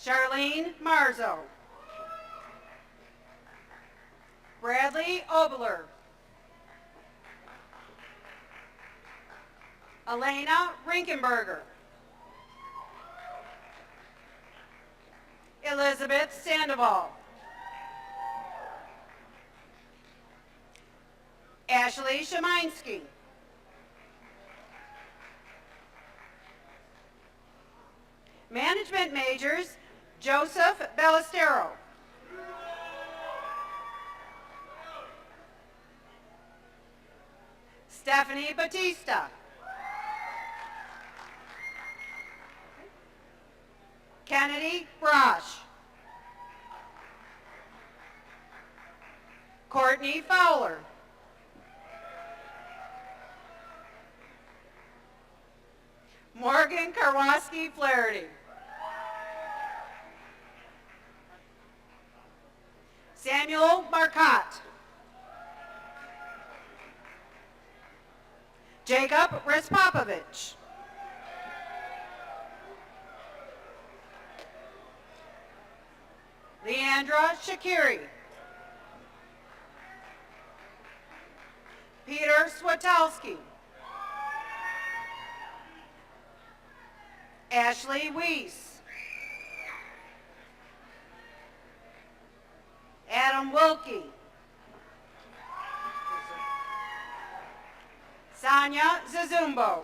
Charlene Marzo. Bradley Obler. Elena Rinkenberger. Elizabeth Sandoval. Ashley Sheminsky. Management majors, Joseph Ballestero. Stephanie Batista. Kennedy Brosh. Courtney Fowler. Morgan Karwoski Flaherty. Samuel Marcotte. Jacob Respopovich. Leandra Shakiri. Peter Swatowski. Ashley Weiss. Adam Wilkie. Sonia Zazumbo.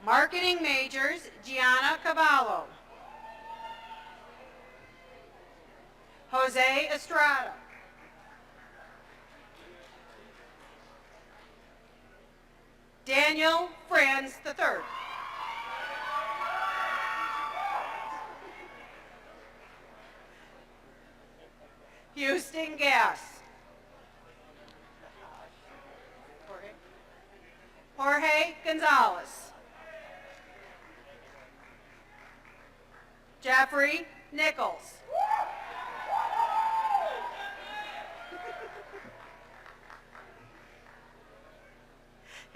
Marketing majors, Gianna Cavallo. Jose Estrada. Daniel Franz III. Houston Gass. Jorge Gonzalez. Jeffrey Nichols.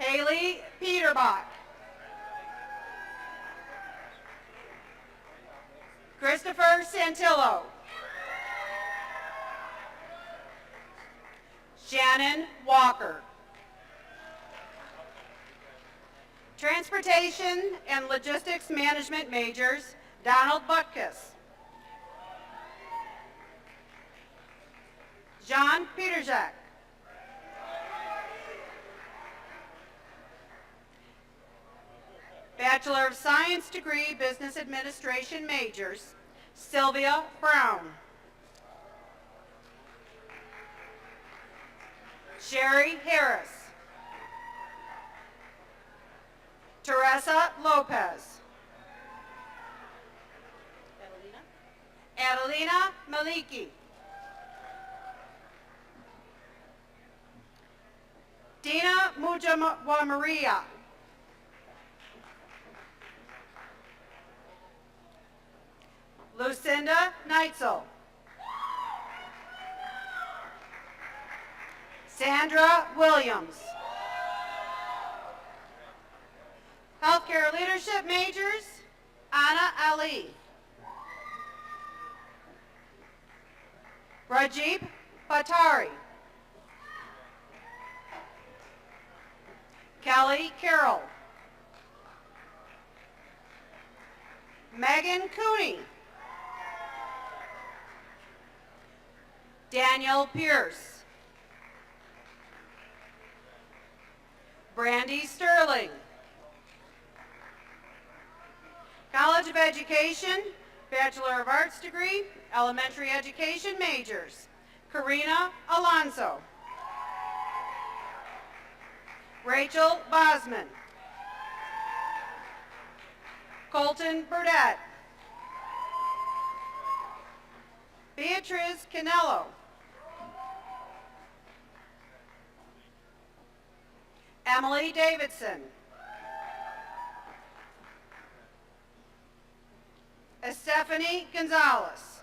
Haley Peterbach. Christopher Santillo. Shannon Walker. Transportation and Logistics Management majors, Donald Butkus. Jean Peterzak. Bachelor of Science degree, Business Administration majors, Sylvia Brown. Sherry Harris. Teresa Lopez. Adelina Maliki. Dina Mujawamaria. Lucinda Neitzel. Sandra Williams. Healthcare Leadership majors, Anna Ali. Rajib Batari. Kelly Carroll. Megan Cooney. Daniel Pierce. Brandy Sterling. College of Education, Bachelor of Arts degree, Elementary Education majors, Karina Alonso. Rachel Bosman. Colton Burdett. Beatriz Canello. Emily Davidson. Stephanie Gonzalez.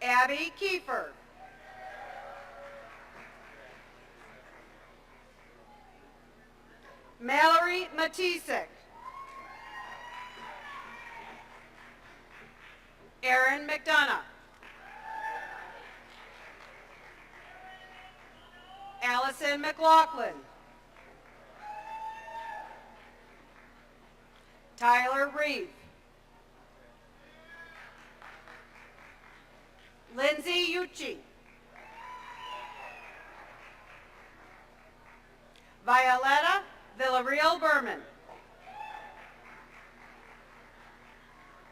Abby Kiefer. Mallory Matisek. Aaron McDonough. Allison McLaughlin. Tyler Reeve. Lindsay Ucci. Violetta Villarreal Berman.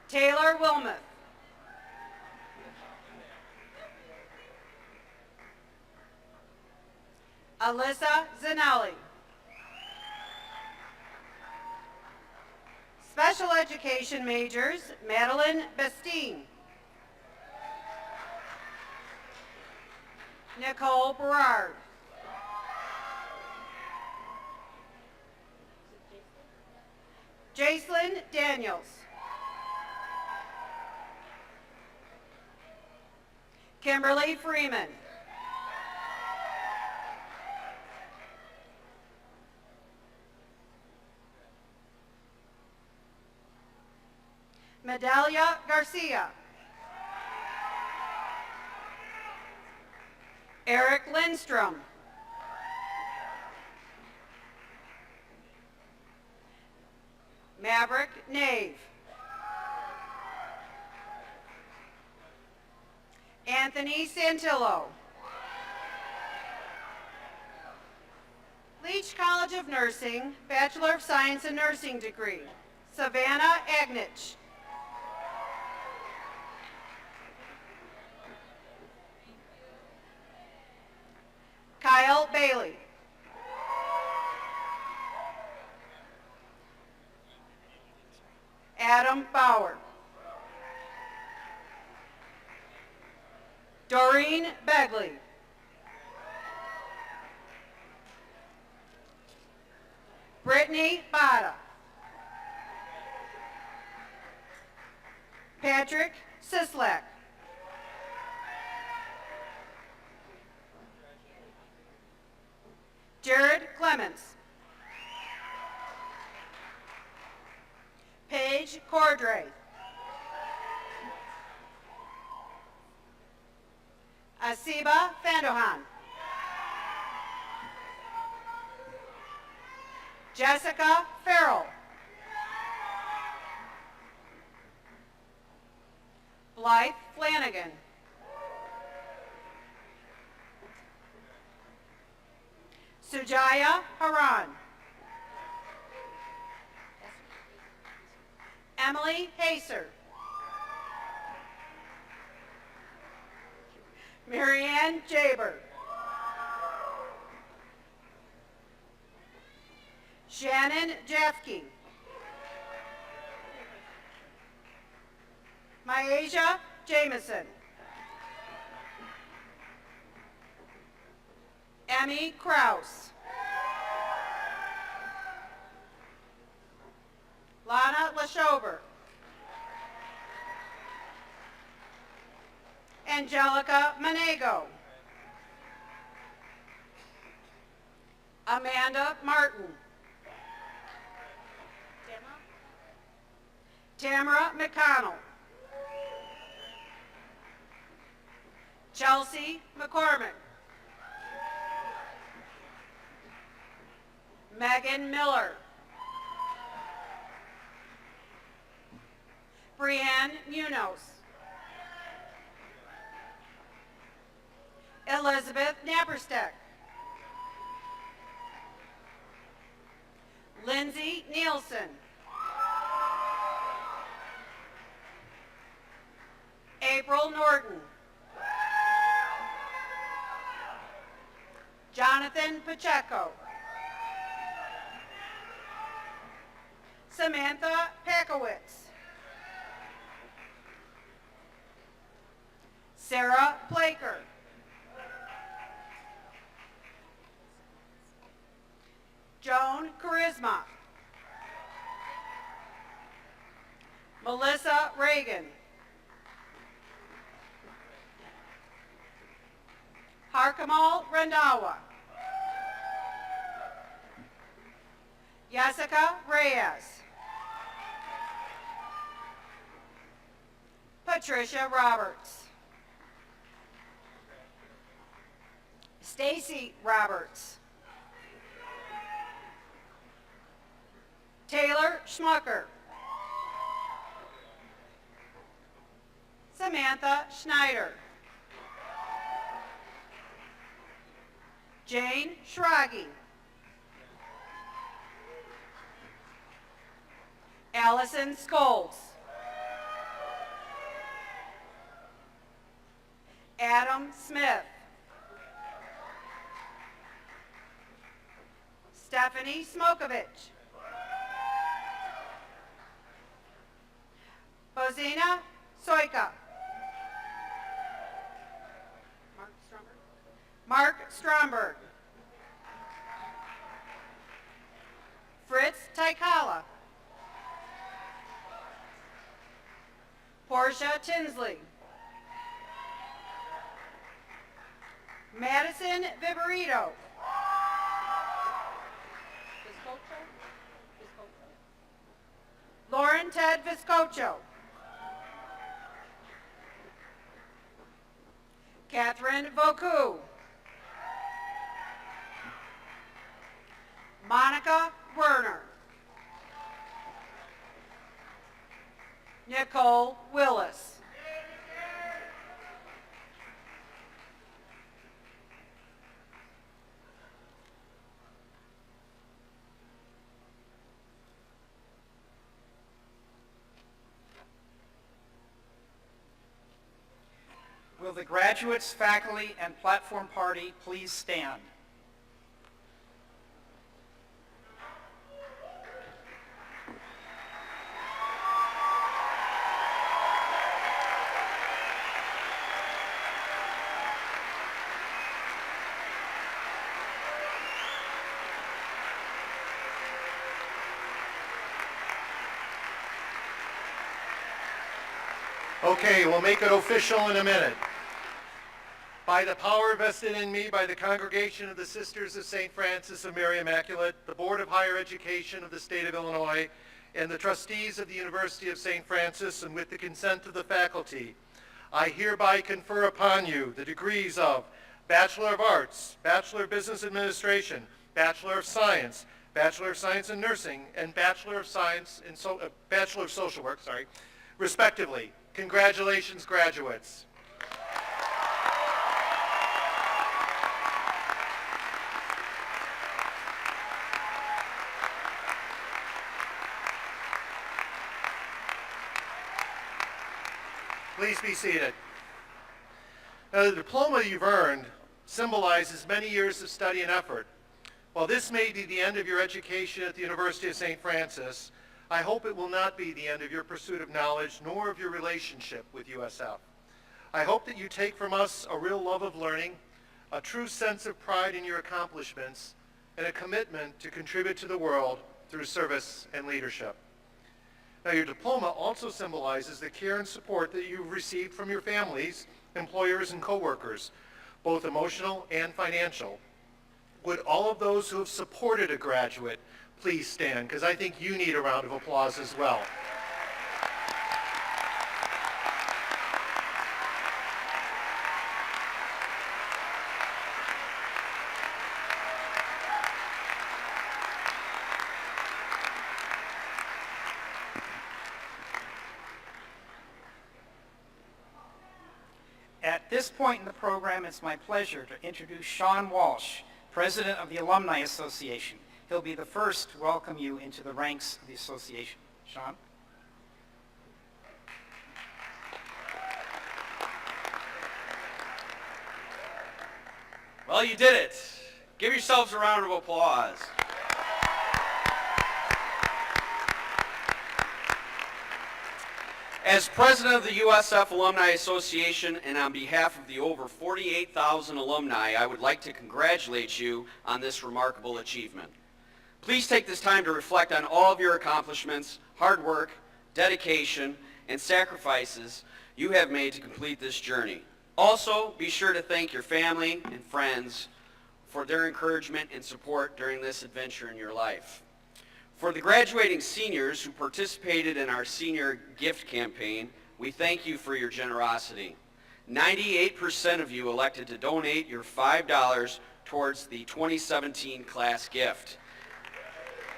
Taylor Wilmoth. Alyssa Zanelli. Special Education majors, Madeline Bestine. Nicole Berard. Jacelyn Daniels. Kimberly Freeman. Medalia Garcia. Eric Lindstrom. Maverick Nave. Anthony Santillo. Leach College of Nursing, Bachelor of Science in Nursing degree, Savannah Agnich. Haley. Adam Bauer. Doreen Begley. Brittany Bada. Patrick Sislak. Jared Clements. Paige Cordray. Asiba Fandohan. Jessica Farrell. Blythe Flanagan. Sujaya Haran. Emily Haser. Marianne Jaber. Shannon Jeffkey. Myasia Jameson. Emmy Kraus. Lana Lashober. Angelica Manego. Amanda Martin. Tamara McConnell. Chelsea McCormick. Megan Miller. Brianne Munoz. Elizabeth Napperstek. Lindsay Nielsen. April Norton. Jonathan Pacheco. Samantha Pakowitz. Sarah Plaker. Joan Charisma. Melissa Reagan. Harkamal Randawa. Jessica Reyes. Patricia Roberts. Stacy Roberts. Taylor Schmucker. Samantha Schneider. Jane Schragi. Allison Scholes. Adam Smith. Stephanie Smokovich. Bozina Soika. Mark Stromberg. Fritz Tykala. Portia Tinsley. Madison Viverito. Lauren Ted Viscocho. Catherine Voku. Monica Werner. Nicole Willis.
Will the graduates, faculty, and platform party please stand?
Okay, we'll make it official in a minute. By the power vested in me by the Congregation of the Sisters of St. Francis of Mary Immaculate, the Board of Higher Education of the State of Illinois, and the trustees of the University of St. Francis, and with the consent of the faculty, I hereby confer upon you the degrees of Bachelor of Arts, Bachelor of Business Administration, Bachelor of Science in Nursing, and Bachelor of Social Work, respectively. Congratulations, graduates. Please be seated. Now, the diploma you've earned symbolizes many years of study and effort. While this may be the end of your education at the University of St. Francis, I hope it will not be the end of your pursuit of knowledge nor of your relationship with USF. I hope that you take from us a real love of learning, a true sense of pride in your accomplishments, and a commitment to contribute to the world through service and leadership. Now, your diploma also symbolizes the care and support that you've received from your families, employers, and coworkers, both emotional and financial. Would all of those who have supported a graduate please stand, because I think you need a round of applause as well.
At this point in the program, it's my pleasure to introduce Sean Walsh, President of the Alumni Association. He'll be the first to welcome you into the ranks of the association. Sean?
Well, you did it. Give yourselves a round of applause. As president of the USF Alumni Association and on behalf of the over 48,000 alumni, I would like to congratulate you on this remarkable achievement. Please take this time to reflect on all of your accomplishments, hard work, dedication, and sacrifices you have made to complete this journey. Also, be sure to thank your family and friends for their encouragement and support during this adventure in your life. For the graduating seniors who participated in our senior gift campaign, we thank you for your generosity. 98% of you elected to donate your $5 towards the 2017 class gift.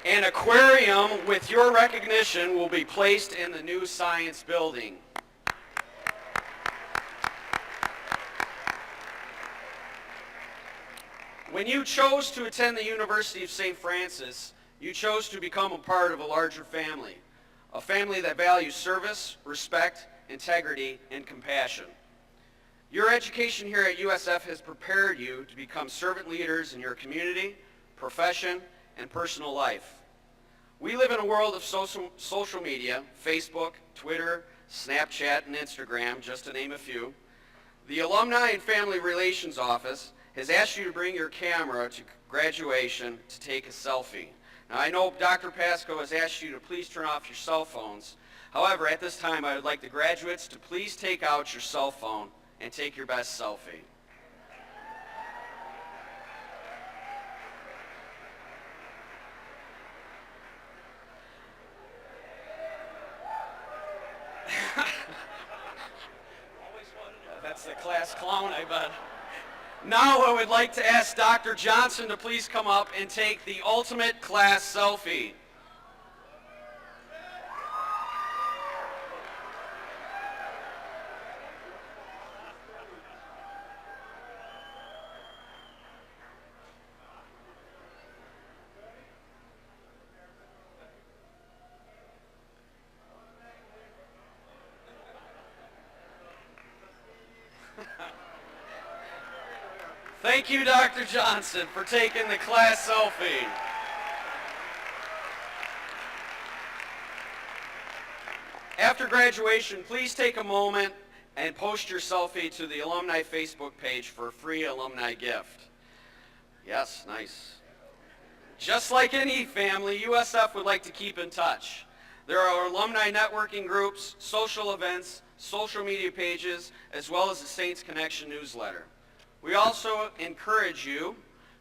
An aquarium with your recognition will be placed in the new science building. When you chose to attend the University of St. Francis, you chose to become a part of a larger family, a family that values service, respect, integrity, and compassion. Your education here at USF has prepared you to become servant leaders in your community, profession, and personal life. We live in a world of social media, Facebook, Twitter, Snapchat, and Instagram, just to name a few. The Alumni and Family Relations Office has asked you to bring your camera to graduation to take a selfie. Now, I know Dr. Pasco has asked you to please turn off your cell phones. However, at this time, I would like the graduates to please take out your cell phone and take your best selfie. That's the class clown, I bet. Now I would like to ask Dr. Johnson to please come up and take the ultimate class selfie. Thank you, Dr. Johnson, for taking the class selfie. After graduation, please take a moment and post your selfie to the alumni Facebook page for a free alumni gift. Yes, nice. Just like any family, USF would like to keep in touch. There are alumni networking groups, social events, social media pages, as well as the Saints Connection newsletter. We also encourage you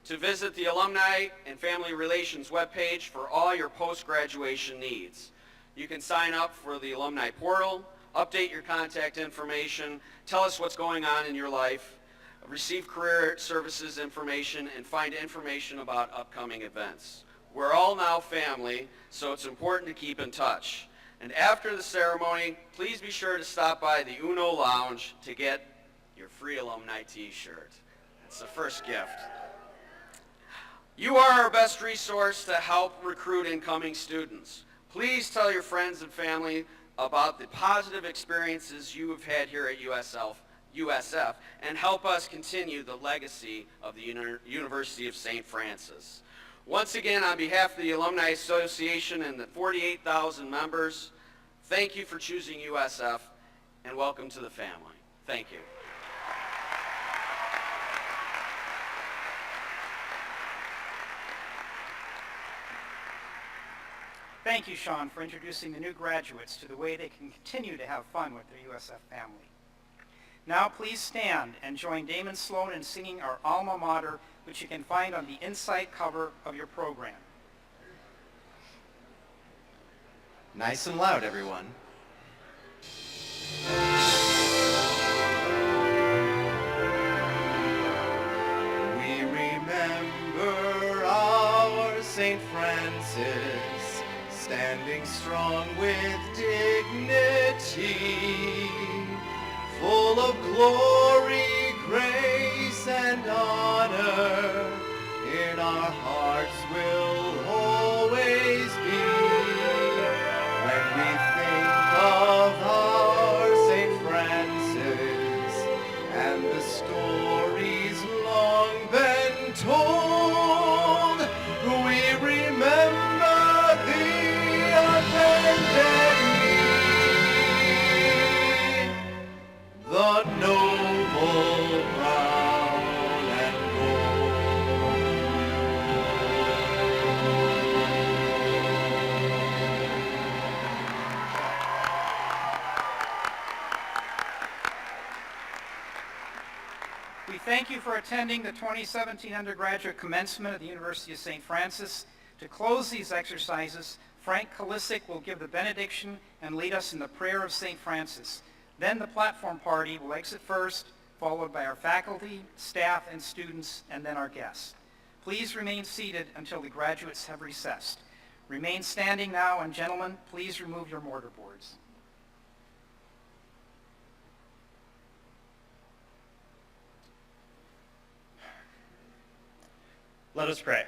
to visit the Alumni and Family Relations webpage for all your post-graduation needs. You can sign up for the alumni portal, update your contact information, tell us what's going on in your life, receive career services information, and find information about upcoming events. We're all now family, so it's important to keep in touch. And after the ceremony, please be sure to stop by the Uno Lounge to get your free alumni t-shirt. It's the first gift. You are our best resource to help recruit incoming students. Please tell your friends and family about the positive experiences you have had here at USF and help us continue the legacy of the University of St. Francis. Once again, on behalf of the Alumni Association and the 48,000 members, thank you for choosing USF and welcome to the family. Thank you.
Thank you, Sean, for introducing the new graduates to the way they can continue to have fun with their USF family. Now please stand and join Damon Sloan in singing our alma mater, which you can find on the inside cover of your program.
Nice and loud, everyone. We remember our St. Francis, standing strong with dignity, full of glory, grace, and honor, in our hearts will always be. When we think of our St. Francis and the stories long been told, we remember the unbended knee, the noble crown and
We thank you for attending the 2017 undergraduate commencement at the University of St. Francis. To close these exercises, Frank Kalisic will give the benediction and lead us in the prayer of St. Francis. Then the platform party will exit first, followed by our faculty, staff, and students, and then our guests. Please remain seated until the graduates have recessed. Remain standing now, and gentlemen, please remove your mortar boards.
Let us pray.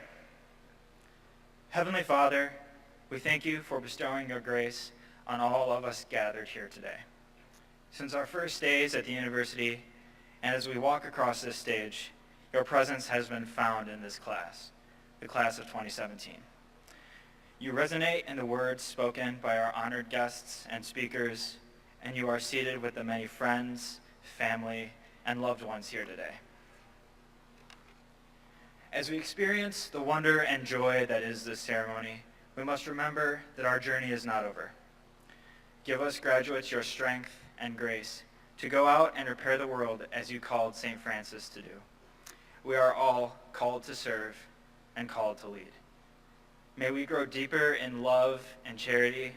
Heavenly Father, we thank you for bestowing your grace on all of us gathered here today. Since our first days at the university, and as we walk across this stage, your presence has been found in this class, the class of 2017. You resonate in the words spoken by our honored guests and speakers, and you are seated with the many friends, family, and loved ones here today. As we experience the wonder and joy that is this ceremony, we must remember that our journey is not over. Give us graduates your strength and grace to go out and repair the world as you called St. Francis to do. We are all called to serve and called to lead. May we grow deeper in love and charity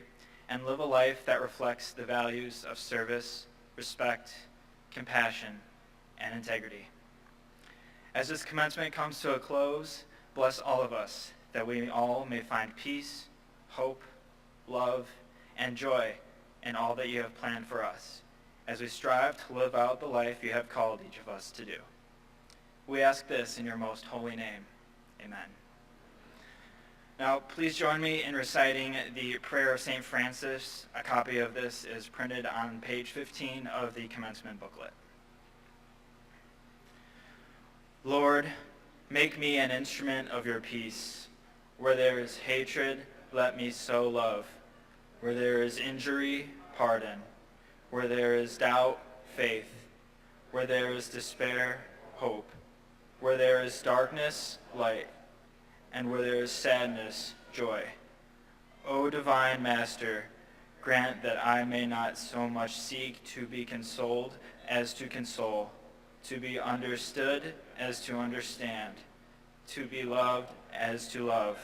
and live a life that reflects the values of service, respect, compassion, and integrity. As this commencement comes to a close, bless all of us, that we all may find peace, hope, love, and joy in all that you have planned for us, as we strive to live out the life you have called each of us to do. We ask this in your most holy name. Amen. Now, please join me in reciting the prayer of St. Francis. A copy of this is printed on page 15 of the commencement booklet. Lord, make me an instrument of your peace. Where there is hatred, let me sow love. Where there is injury, pardon. Where there is doubt, faith. Where there is despair, hope. Where there is darkness, light. And where there is sadness, joy. O divine Master, grant that I may not so much seek to be consoled as to console, to be understood as to understand, to be loved as to love.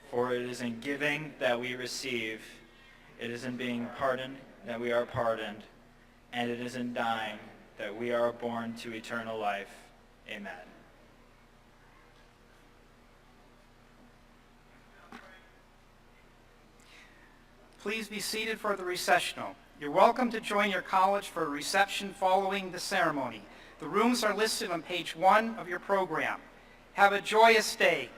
For it is in giving that we receive, it is in being pardoned that we are pardoned, and it is in dying that we are born to eternal life. Amen.
Please be seated for the recessional. You're welcome to join your college for a reception following the ceremony. The rooms are listed on page 1 of your program. Have a joyous day.